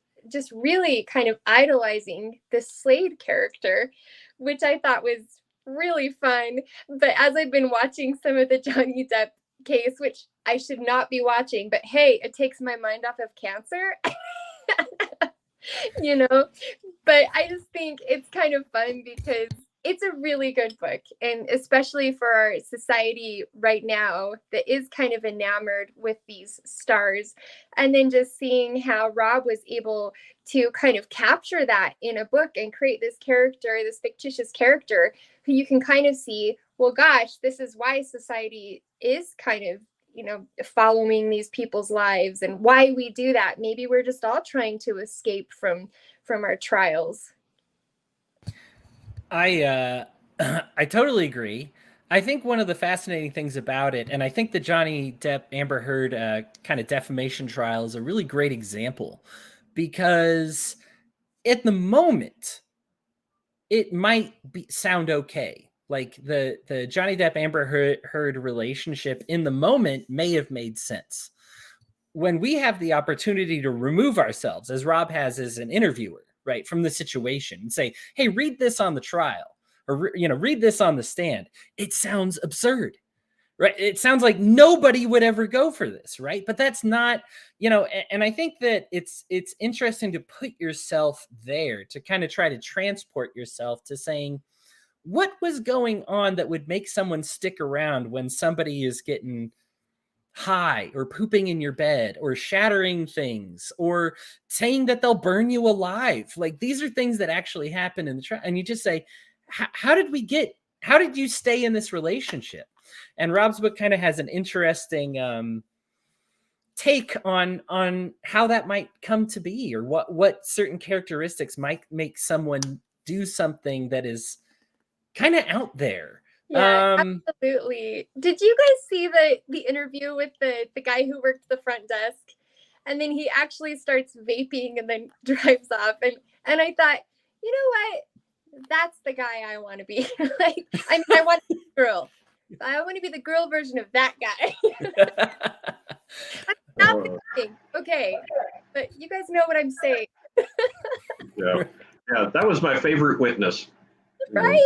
really kind of idolizing the Slade character, which I thought was really fun. But as I've been watching some of the Johnny Depp case, which I should not be watching, but hey, it takes my mind off of cancer. you know, but I just think it's kind of fun because it's a really good book, and especially for our society right now that is kind of enamored with these stars, and then just seeing how Robb was able to kind of capture that in a book and create this character, this fictitious character who you can kind of see, well, gosh, this is why society is kind of, you know, following these people's lives and why we do that. Maybe we're just all trying to escape from our trials. I I totally agree. I think one of the fascinating things about it, and I think the Johnny Depp Amber Heard kind of defamation trial is a really great example, because at the moment it might sound okay. Like the Johnny Depp Amber Heard relationship in the moment may have made sense. When we have the opportunity to remove ourselves, as Robb has as an interviewer, right, from the situation and say, hey, read this on the trial, or, you know, read this on the stand, it sounds absurd, right? It sounds like nobody would ever go for this, right? But that's not, you know, and I think that it's interesting to put yourself there, to kind of try to transport yourself to saying, what was going on that would make someone stick around when somebody is getting high or pooping in your bed or shattering things or saying that they'll burn you alive? Like, these are things that actually happen in the trial, and you just say, how did you stay in this relationship? And Robb's book kind of has an interesting take on how that might come to be, or what certain characteristics might make someone do something that is kind of out there. Yeah, absolutely. Did you guys see the interview with the guy who worked the front desk? And then he actually starts vaping and then drives off. And I thought, you know what? That's the guy I want to be. Like, I mean, I want to be the girl. I want to be the girl version of that guy. I'm not vaping. Okay. But you guys know what I'm saying. Yeah. Yeah, that was my favorite witness. Right?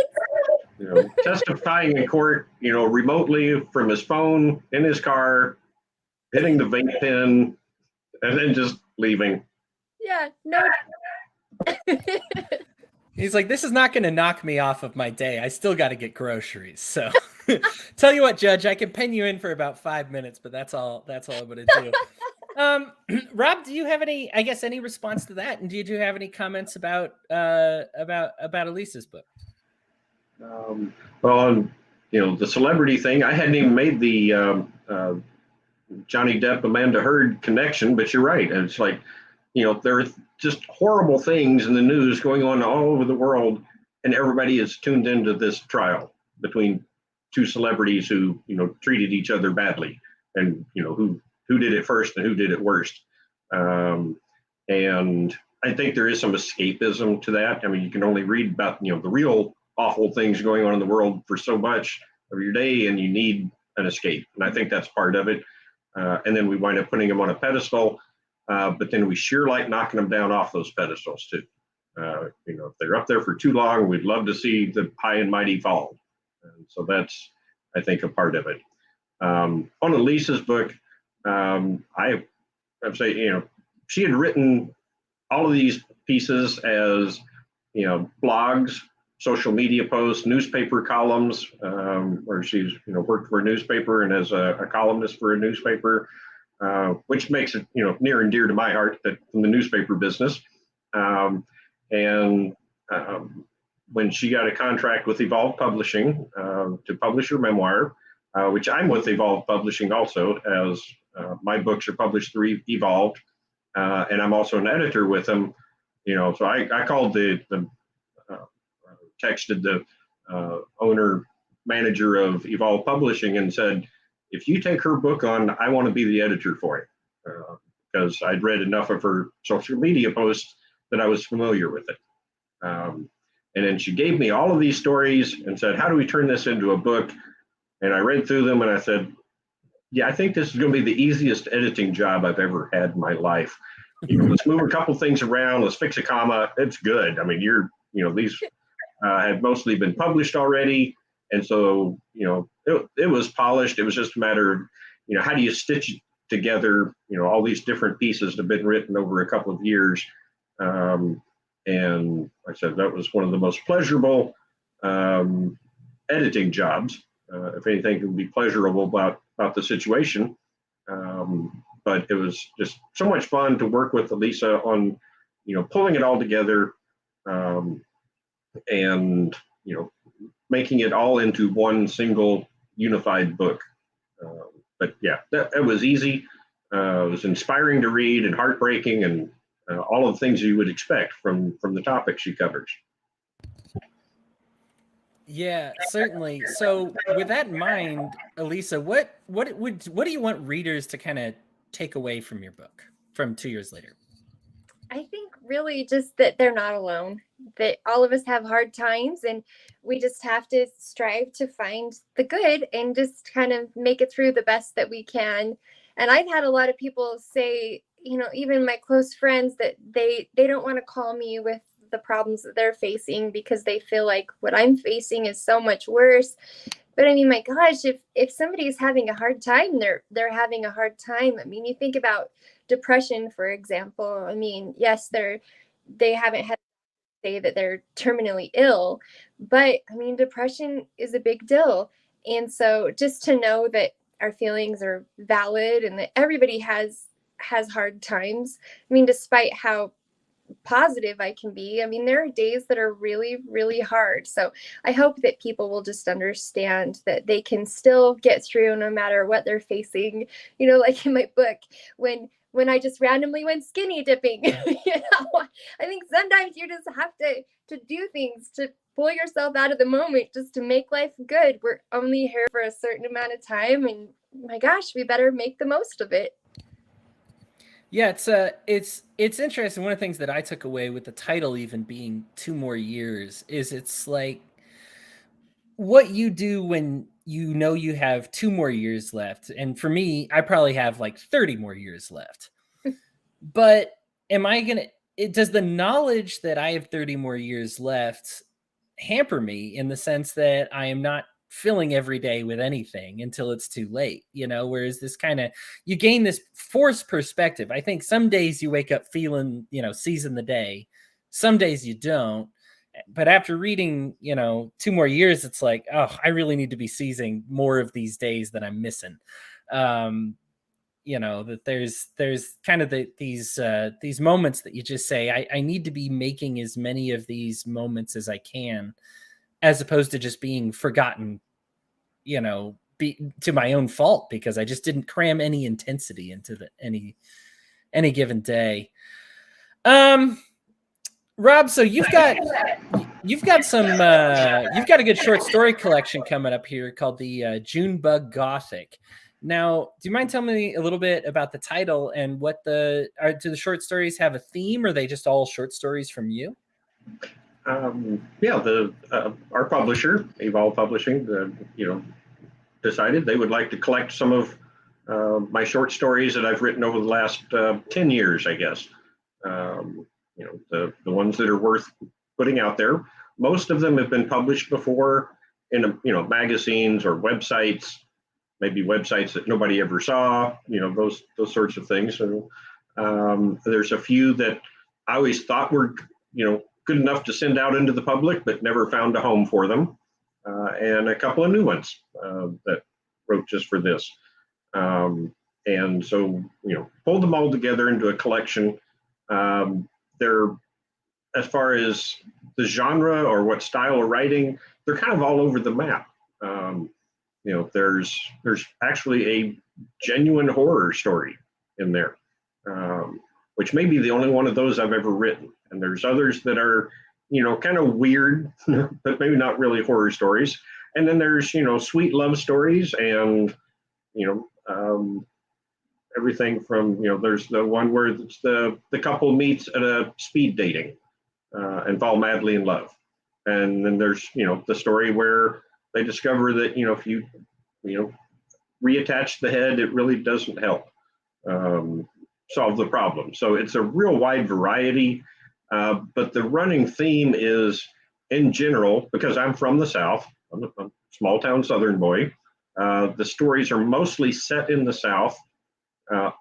You know, testifying in court, you know, remotely from his phone in his car, hitting the vape pen, and then just leaving. Yeah, no. He's like, this is not going to knock me off of my day. I still got to get groceries. So tell you what, Judge, I can pen you in for about 5 minutes, but that's all I'm going to do. Robb, do you have any response to that? And do you have any comments about Elisa's book? Well, you know, the celebrity thing, I hadn't even made the Johnny Depp, Amanda Heard connection, but you're right. And it's like, you know, there are just horrible things in the news going on all over the world, and everybody is tuned into this trial between two celebrities who, you know, treated each other badly, and, you know, who did it first and who did it worst. And I think there is some escapism to that. I mean, you can only read about, you know, the real awful things going on in the world for so much of your day, and you need an escape. And I think that's part of it. And then we wind up putting them on a pedestal, but then we sure like knocking them down off those pedestals too. You know, if they're up there for too long, we'd love to see the high and mighty fall. And so that's, I think, a part of it. On Elisa's book, I'd say, you know, she had written all of these pieces as, you know, blogs, social media posts, newspaper columns, where she's, you know, worked for a newspaper and as a columnist for a newspaper, which makes it, you know, near and dear to my heart, that from the newspaper business. And when she got a contract with Evolve Publishing to publish her memoir, which I'm with Evolve Publishing also, as my books are published through Evolve, and I'm also an editor with them. You know, so I called texted the owner manager of Evolve Publishing and said, if you take her book on, I want to be the editor for it, because I'd read enough of her social media posts that I was familiar with it. And then she gave me all of these stories and said, how do we turn this into a book? And I read through them and I said, yeah, I think this is going to be the easiest editing job I've ever had in my life. Let's move a couple things around. Let's fix a comma. It's good. I mean, these had mostly been published already. And so, it was polished. It was just a matter of, how do you stitch it together? All these different pieces have been written over a couple of years. And like I said, that was one of the most pleasurable editing jobs. If anything can be pleasurable about the situation. But it was just so much fun to work with Elisa on, pulling it all together and, making it all into one single unified book. But yeah, that was easy. It was inspiring to read and heartbreaking and all of the things you would expect from the topics she covers. Yeah, certainly. So with that in mind, Elisa, what do you want readers to kind of take away from your book from 2 years later? I think really just that they're not alone, that all of us have hard times and we just have to strive to find the good and just kind of make it through the best that we can. And I've had a lot of people say, even my close friends, that they don't want to call me with the problems that they're facing because they feel like what I'm facing is so much worse. But I mean, my gosh, if somebody's having a hard time, they're having a hard time. I mean, you think about depression, for example. I mean, yes, they haven't had to say that they're terminally ill, but I mean, depression is a big deal. And so just to know that our feelings are valid and that everybody has hard times. I mean, despite how positive I can be, I mean, there are days that are really, really hard. So I hope that people will just understand that they can still get through no matter what they're facing. Like in my book, when I just randomly went skinny dipping, I think sometimes you just have to do things to pull yourself out of the moment just to make life good. We're only here for a certain amount of time, and my gosh, we better make the most of it. Yeah, it's interesting. One of the things that I took away with the title even being 2 more years is it's like what you do when you have 2 more years left. And for me, I probably have like 30 more years left. But does the knowledge that I have 30 more years left hamper me in the sense that I am not filling every day with anything until it's too late, whereas this you gain this forced perspective. I think some days you wake up feeling, seizing the day. Some days you don't. But after reading, 2 more years, it's like, oh, I really need to be seizing more of these days that I'm missing. That there's kind of these moments that you just say, I need to be making as many of these moments as I can, as opposed to just being forgotten, to my own fault because I just didn't cram any intensity into any given day. Rob, so you've got a good short story collection coming up here called the June Bug Gothic. Now, do you mind telling me a little bit about the title and do the short stories have a theme, or are they just all short stories from you? Yeah, our publisher, Evolve Publishing, decided they would like to collect some of my short stories that I've written over the last 10 years, I guess. The ones that are worth putting out there. Most of them have been published before in magazines or websites, maybe websites that nobody ever saw, those sorts of things. So there's a few that I always thought were, good enough to send out into the public, but never found a home for them. And a couple of new ones that wrote just for this. And so, pulled them all together into a collection. They're, as far as the genre or what style of writing, they're kind of all over the map. There's actually a genuine horror story in there, which may be the only one of those I've ever written. And there's others that are, kind of weird, but maybe not really horror stories. And then there's, sweet love stories and, everything from, there's the one where it's the couple meets at a speed dating and fall madly in love. And then there's, the story where they discover that, if you reattach the head, it really doesn't help solve the problem. So it's a real wide variety. But the running theme is, in general, because I'm from the South, I'm a small town Southern boy, the stories are mostly set in the South,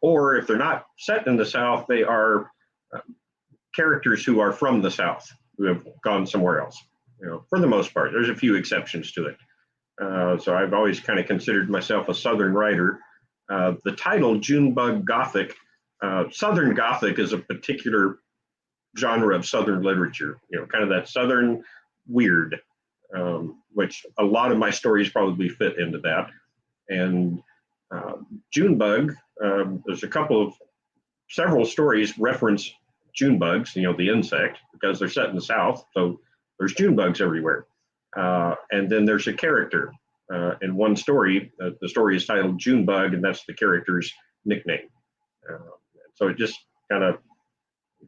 or if they're not set in the South, they are characters who are from the South who have gone somewhere else. For the most part, there's a few exceptions to it. So I've always kind of considered myself a Southern writer. The title, Bug Gothic, Southern Gothic is a particular genre of Southern literature, kind of that Southern weird, which a lot of my stories probably fit into that. And Junebug, there's several stories reference June bugs, the insect, because they're set in the South. So there's June bugs everywhere. And then there's a character in one story. The story is titled June Bug, and that's the character's nickname. So it just kind of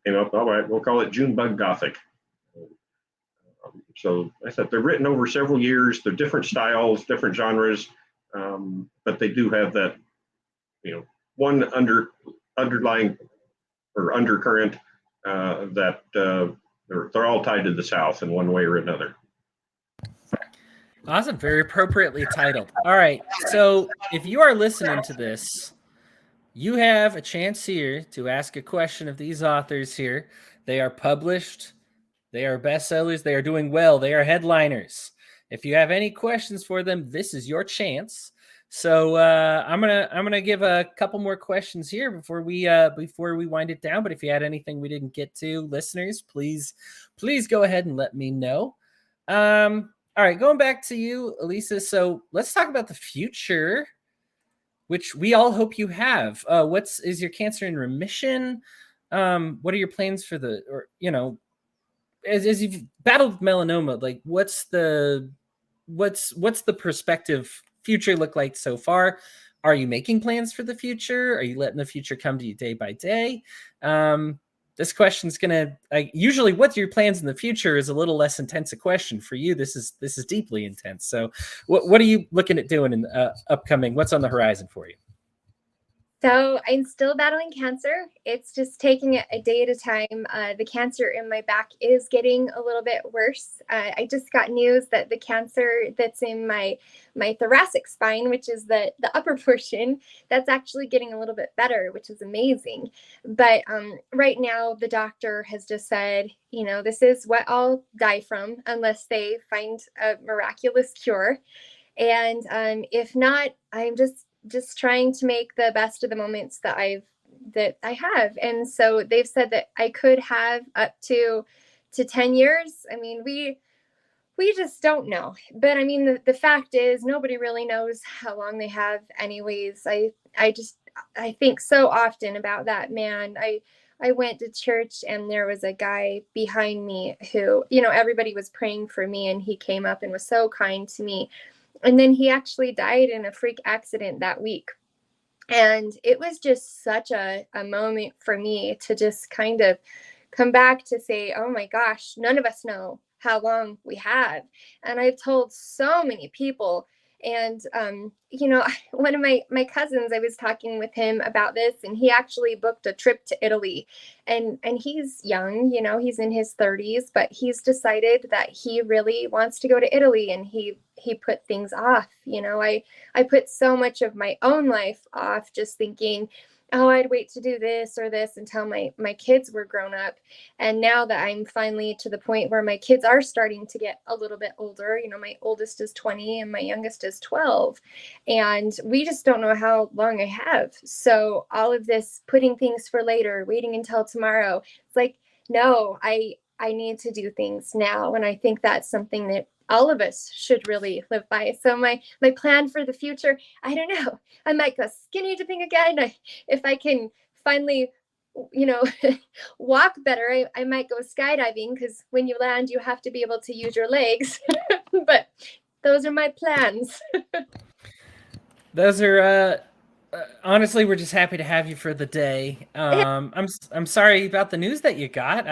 came up, all right, we'll call it June Bug Gothic. So I said they're written over several years. They're different styles, different genres, but they do have that, one underlying or undercurrent that they're all tied to the South in one way or another. Awesome. Very appropriately titled. All right. So if you are listening to this, you have a chance here to ask a question of these authors here. They are published. They are bestsellers. They are doing well. They are headliners. If you have any questions for them, this is your chance. So I'm gonna give a couple more questions here before we wind it down. But if you had anything we didn't get to, listeners, please go ahead and let me know. All right, going back to you, Elisa. So let's talk about the future, which we all hope you have. Is your cancer in remission? What are your plans for as you've battled melanoma, like what's the perspective future look like so far? Are you making plans for the future? Are you letting the future come to you day by day? This question's gonna usually what's your plans in the future is a little less intense a question. For you, this is deeply intense. So what are you looking at doing in upcoming? What's on the horizon for you? So I'm still battling cancer. It's just taking it a day at a time. The cancer in my back is getting a little bit worse. I just got news that the cancer that's in my thoracic spine, which is the upper portion, that's actually getting a little bit better, which is amazing. But right now, the doctor has just said, this is what I'll die from unless they find a miraculous cure. And if not, I'm just trying to make the best of the moments that I have. And so they've said that I could have up to 10 years. I mean, we just don't know. But I mean, the fact is nobody really knows how long they have anyways. I think so often about that man. I went to church and there was a guy behind me who, everybody was praying for me, and he came up and was so kind to me. And then he actually died in a freak accident that week. And it was just such a moment for me to just kind of come back to say, oh my gosh, none of us know how long we have. And I've told so many people. And, one of my cousins, I was talking with him about this, and he actually booked a trip to Italy. And he's young, he's in his 30s, but he's decided that he really wants to go to Italy, and he put things off. I put so much of my own life off, just thinking, oh, I'd wait to do this or this until my kids were grown up. And now that I'm finally to the point where my kids are starting to get a little bit older, my oldest is 20 and my youngest is 12. And we just don't know how long I have. So all of this putting things for later, waiting until tomorrow, it's like, no, I need to do things now. And I think that's something that all of us should really live by. So my plan for the future, I don't know. I might go skinny dipping again. If I can finally, walk better, I might go skydiving, because when you land, you have to be able to use your legs. But those are my plans. Those are honestly, we're just happy to have you for the day. I'm sorry about the news that you got.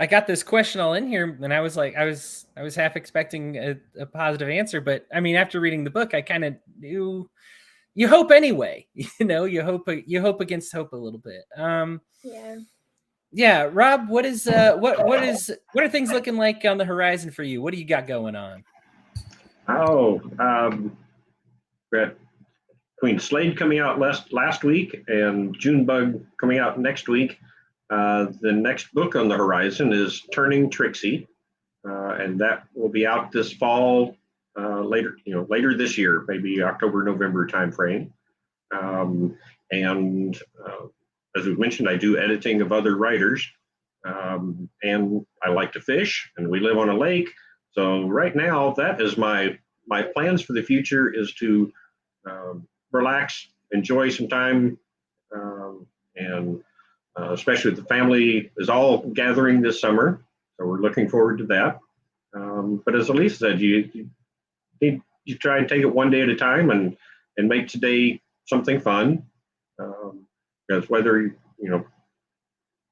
I got this question all in here, and I was like, I was half expecting a positive answer, but I mean, after reading the book, I kind of knew. You hope anyway, you hope against hope a little bit. Yeah. Yeah, Rob, what are things looking like on the horizon for you? What do you got going on? Oh, got Queen Slade coming out last week and Junebug coming out next week. The next book on the horizon is Turning Trixie, and that will be out this fall, later this year, maybe October, November timeframe. And as we mentioned, I do editing of other writers, and I like to fish, and we live on a lake. So right now, that is my plans for the future is to relax, enjoy some time, and especially with the family is all gathering this summer. So we're looking forward to that. But as Elise said, you try and take it one day at a time and make today something fun. Because whether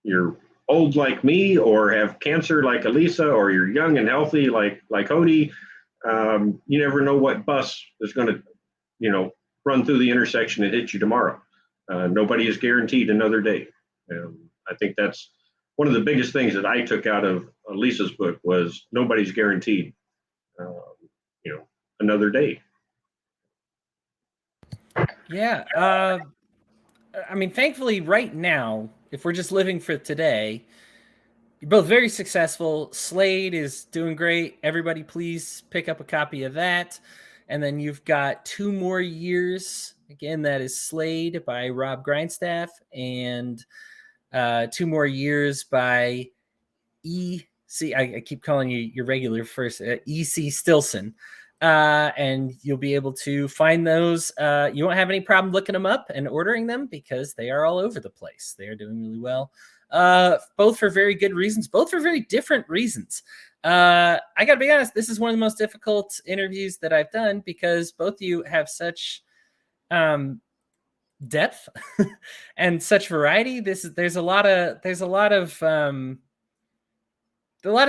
you're old like me or have cancer like Elisa, or you're young and healthy like Hodey, you never know what bus is going to run through the intersection and hit you tomorrow. Nobody is guaranteed another day. I think that's one of the biggest things that I took out of Lisa's book was nobody's guaranteed, another day. Yeah. I mean, thankfully, right now, if we're just living for today, you're both very successful. Slade is doing great. Everybody, please pick up a copy of that. And then you've got 2 more years. Again, that is Slade by Robb Grindstaff, and 2 more years by E.C. I keep calling you your regular first, E.C. Stilson. And you'll be able to find those. You won't have any problem looking them up and ordering them because they are all over the place. They are doing really well, both for very good reasons, both for very different reasons. I got to be honest, this is one of the most difficult interviews that I've done because both of you have such depth and such variety. There's a lot of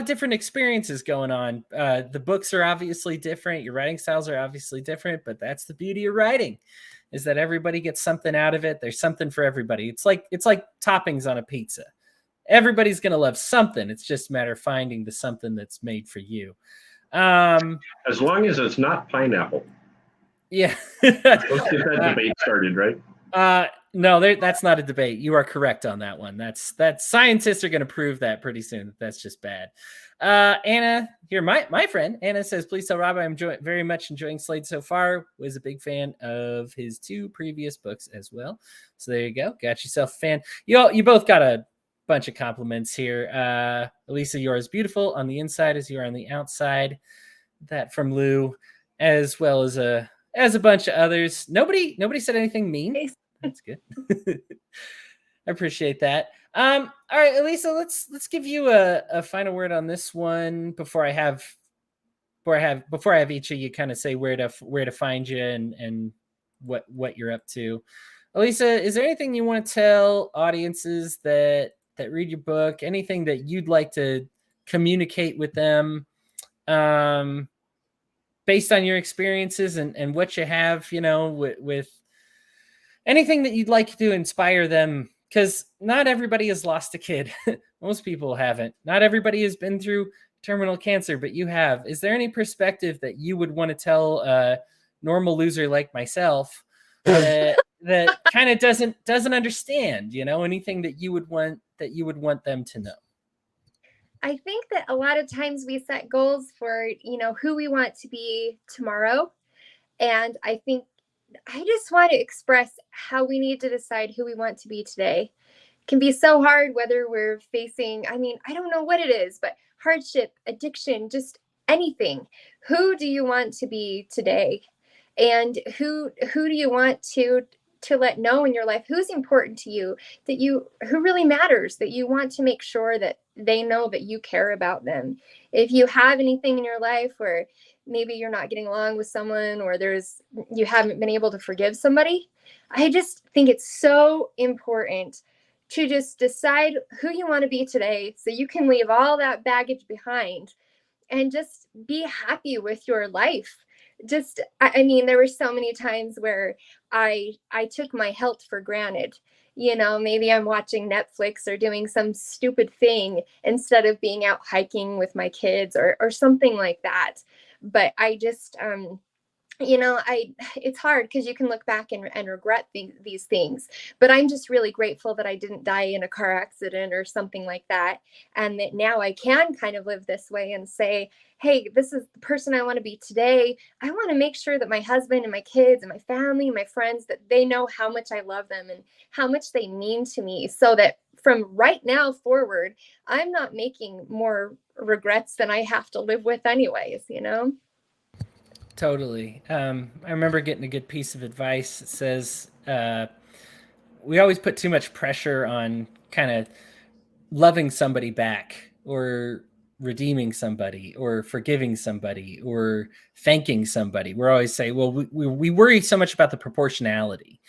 different experiences going on. The books are obviously different. Your writing styles are obviously different, but that's the beauty of writing, is that everybody gets something out of it. There's something for everybody. It's like toppings on a pizza. Everybody's going to love something. It's just a matter of finding the something that's made for you. As long as it's not pineapple. Yeah. Let's get that debate started, right? No, that's not a debate. You are correct on that one. That's scientists are going to prove that pretty soon. That's just bad. Anna, here, my friend Anna says, please tell Rob I'm very much enjoying Slade so far. Was a big fan of his 2 previous books as well. So there you go. Got yourself a fan. You both got a bunch of compliments here. Elisa, you are as beautiful on the inside as you are on the outside. That from Lou, as well as a bunch of others. Nobody said anything mean. That's good. I appreciate that. All right, Elisa, let's give you a final word on this one before I have each of you kind of say where to find you and what you're up to. Elisa, is there anything you want to tell audiences that read your book? Anything that you'd like to communicate with them? Based on your experiences and what you have, with anything that you'd like to inspire them, because not everybody has lost a kid. Most people haven't. Not everybody has been through terminal cancer, but you have. Is there any perspective that you would want to tell a normal loser like myself that kind of doesn't understand, anything that you would want them to know? I think that a lot of times we set goals for, who we want to be tomorrow. And I think I just want to express how we need to decide who we want to be today. It can be so hard, whether we're facing, I don't know what it is, but hardship, addiction, just anything. Who do you want to be today? And who do you want to let know in your life who's important to you, who really matters, that you want to make sure that they know that you care about them. If you have anything in your life where maybe you're not getting along with someone, or you haven't been able to forgive somebody, I just think it's so important to just decide who you want to be today so you can leave all that baggage behind and just be happy with your life. Just, I mean, there were so many times where I took my health for granted. You know, maybe I'm watching Netflix or doing some stupid thing instead of being out hiking with my kids or something like that. But I just, you know, it's hard because you can look back and regret these things, but I'm just really grateful that I didn't die in a car accident or something like that, and that now I can kind of live this way and say, hey, this is the person I want to be today. I want to make sure that my husband and my kids and my family and my friends, that they know how much I love them and how much they mean to me, so that from right now forward, I'm not making more regrets than I have to live with anyways, you know? Totally. I remember getting a good piece of advice that says we always put too much pressure on kind of loving somebody back or redeeming somebody or forgiving somebody or thanking somebody. We're always say, well, we worry so much about the proportionality.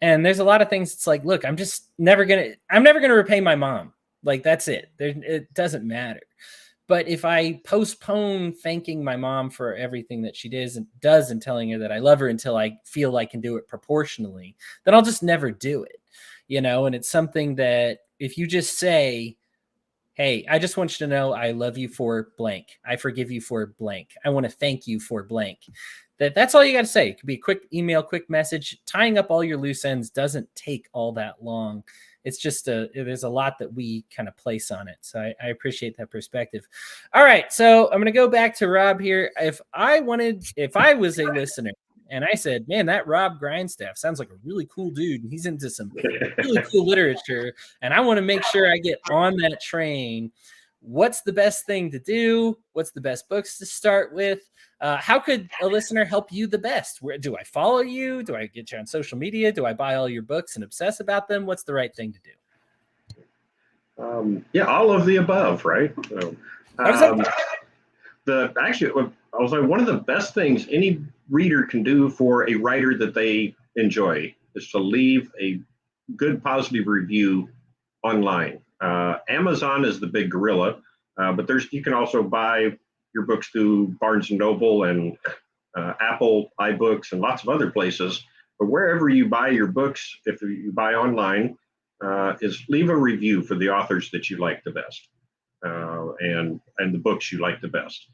And there's a lot of things. It's like, look, I'm never going to repay my mom. Like, that's it. It doesn't matter. But if I postpone thanking my mom for everything that she does and telling her that I love her until I feel I can do it proportionally, then I'll just never do it, you know? And it's something that if you just say, hey, I just want you to know I love you for blank. I forgive you for blank. I want to thank you for blank. That's all you got to say. It could be a quick email, quick message. Tying up all your loose ends doesn't take all that long. It's just there's a lot that we kind of place on it. So I appreciate that perspective. All right. So I'm going to go back to Robb here. If I was a listener and I said, man, that Robb Grindstaff sounds like a really cool dude, and he's into some really cool literature, and I want to make sure I get on that train, what's the best thing to do? What's the best books to start with? How could a listener help you the best? Where do I follow you? Do I get you on social media? Do I buy all your books and obsess about them? What's the right thing to do? Yeah, all of the above, right? So, I was like, one of the best things any reader can do for a writer that they enjoy is to leave a good positive review online. Amazon is the big gorilla, but you can also buy your books through Barnes and Noble and Apple iBooks and lots of other places. But wherever you buy your books, if you buy online, is leave a review for the authors that you like the best, and the books you like the best.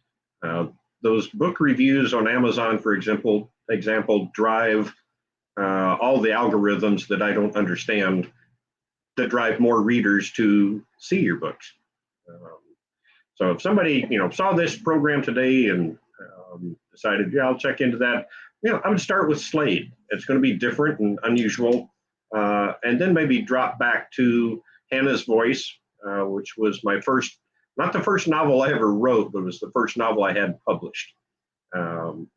Those book reviews on Amazon, for example, drive all the algorithms that I don't understand that drive more readers to see your books. So if somebody saw this program today and decided, yeah, I'll check into that, I would start with Slade. It's going to be different and unusual, and then maybe drop back to Hannah's Voice, which was my first, not the first novel I ever wrote, but it was the first novel I had published, and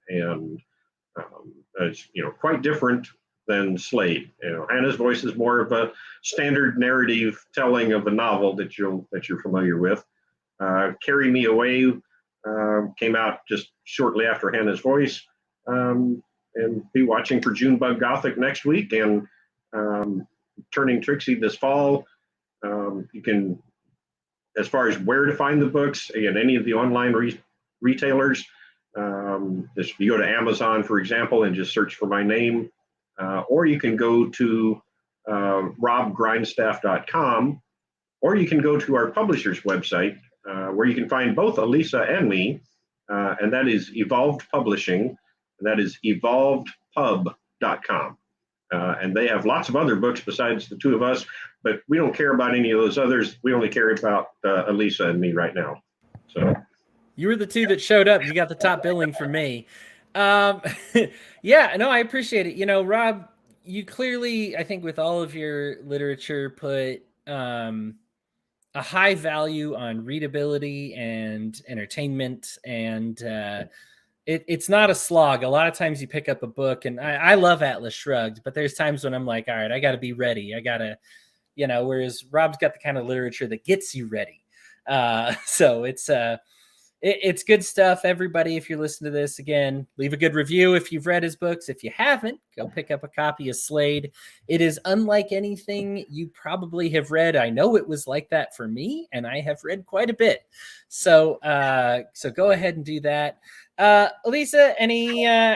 it's quite different than Slade. Hannah's Voice is more of a standard narrative telling of a novel that you're familiar with. Carry Me Away came out just shortly after Hannah's Voice, and be watching for June Bug Gothic next week, and Turning Trixie this fall. You can, as far as where to find the books, again, any of the online retailers. If you go to Amazon, for example, and just search for my name, or you can go to robbgrindstaff.com, or you can go to our publisher's website, where you can find both Elisa and me, and that is Evolved Publishing, and that is evolvedpub.com. And they have lots of other books besides the two of us, but we don't care about any of those others. We only care about Elisa and me right now. So you were the two that showed up. You got the top billing for me. Yeah, no, I appreciate it. Robb, you clearly, I think with all of your literature, put a high value on readability and entertainment, and it's not a slog. A lot of times you pick up a book, and I love Atlas Shrugged, but there's times when I'm like, all right, I got to be ready. I got to, whereas Robb's got the kind of literature that gets you ready. So it's it's good stuff. Everybody, if you're listening to this, again, leave a good review if you've read his books. If you haven't, go pick up a copy of Slade. It is unlike anything you probably have read. I know it was like that for me, and I have read quite a bit. So go ahead and do that. Elisa,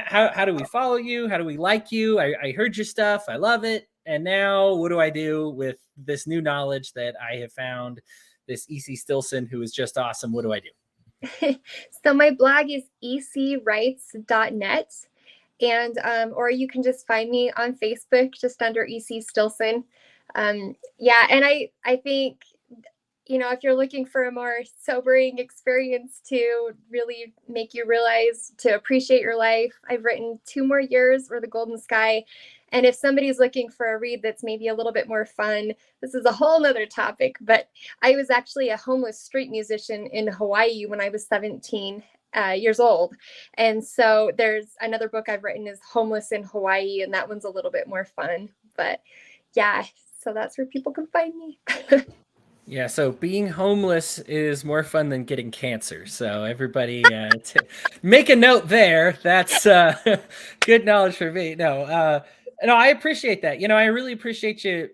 how do we follow you? How do we like you? I heard your stuff. I love it. And now what do I do with this new knowledge that I have found? This E.C. Stilson, who is just awesome. What do I do? So my blog is ecwrites.net, and or you can just find me on Facebook just under E.C. Stilson. Yeah, and I think, if you're looking for a more sobering experience to really make you realize to appreciate your life, I've written 2 More Years or The Golden Sky. And if somebody's looking for a read that's maybe a little bit more fun, this is a whole nother topic, but I was actually a homeless street musician in Hawaii when I was 17 years old. And so there's another book I've written is Homeless in Hawaii, and that one's a little bit more fun. But yeah, so that's where people can find me. Yeah, so being homeless is more fun than getting cancer. So everybody make a note there. That's good knowledge for me. No, I appreciate that. I really appreciate you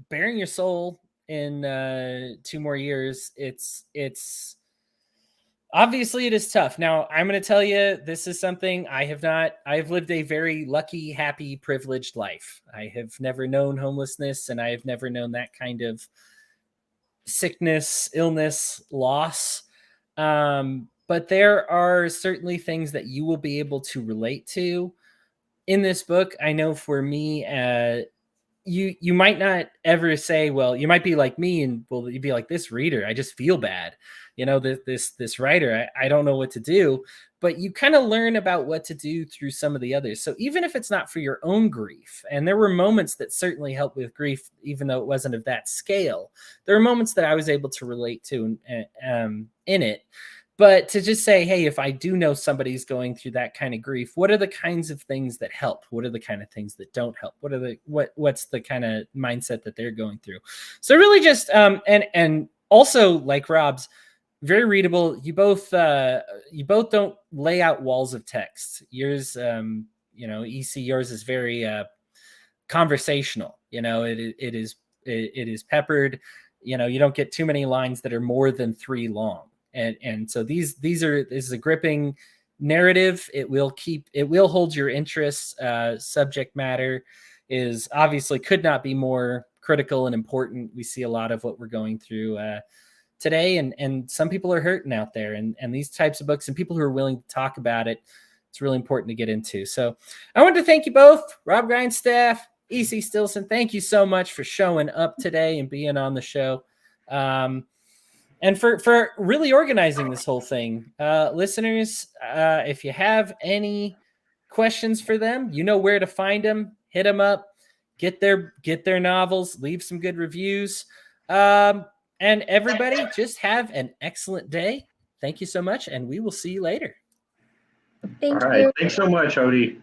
bearing your soul in 2 More Years. It's obviously it is tough. Now, I'm going to tell you, this is something I've lived a very lucky, happy, privileged life. I have never known homelessness, and I have never known that kind of sickness, illness, loss. But there are certainly things that you will be able to relate to in this book. I know for me, you might not ever say, well, you might be like me, and you'd be like, this reader, I just feel bad. This writer, I don't know what to do. But you kind of learn about what to do through some of the others. So even if it's not for your own grief, and there were moments that certainly helped with grief, even though it wasn't of that scale, there are moments that I was able to relate to in it. But to just say, hey, if I do know somebody's going through that kind of grief, what are the kinds of things that help? What are the kind of things that don't help? What's the kind of mindset that they're going through? So really just and also, like Robb's, very readable. You both don't lay out walls of text. Yours, EC, yours is very conversational. It is peppered. You don't get too many lines that are more than 3 long. And so this is a gripping narrative. It will hold your interest. Subject matter is obviously could not be more critical and important. We see a lot of what we're going through today, and some people are hurting out there, and these types of books and people who are willing to talk about it, it's really important to get into. So I want to thank you both, Robb Grindstaff, E.C. Stilson. Thank you so much for showing up today and being on the show. And for really organizing this whole thing. Listeners, if you have any questions for them, you know where to find them. Hit them up, get their novels, leave some good reviews. And everybody, just have an excellent day. Thank you so much, and we will see you later. Thank All right. you. Thanks so much, Hodey.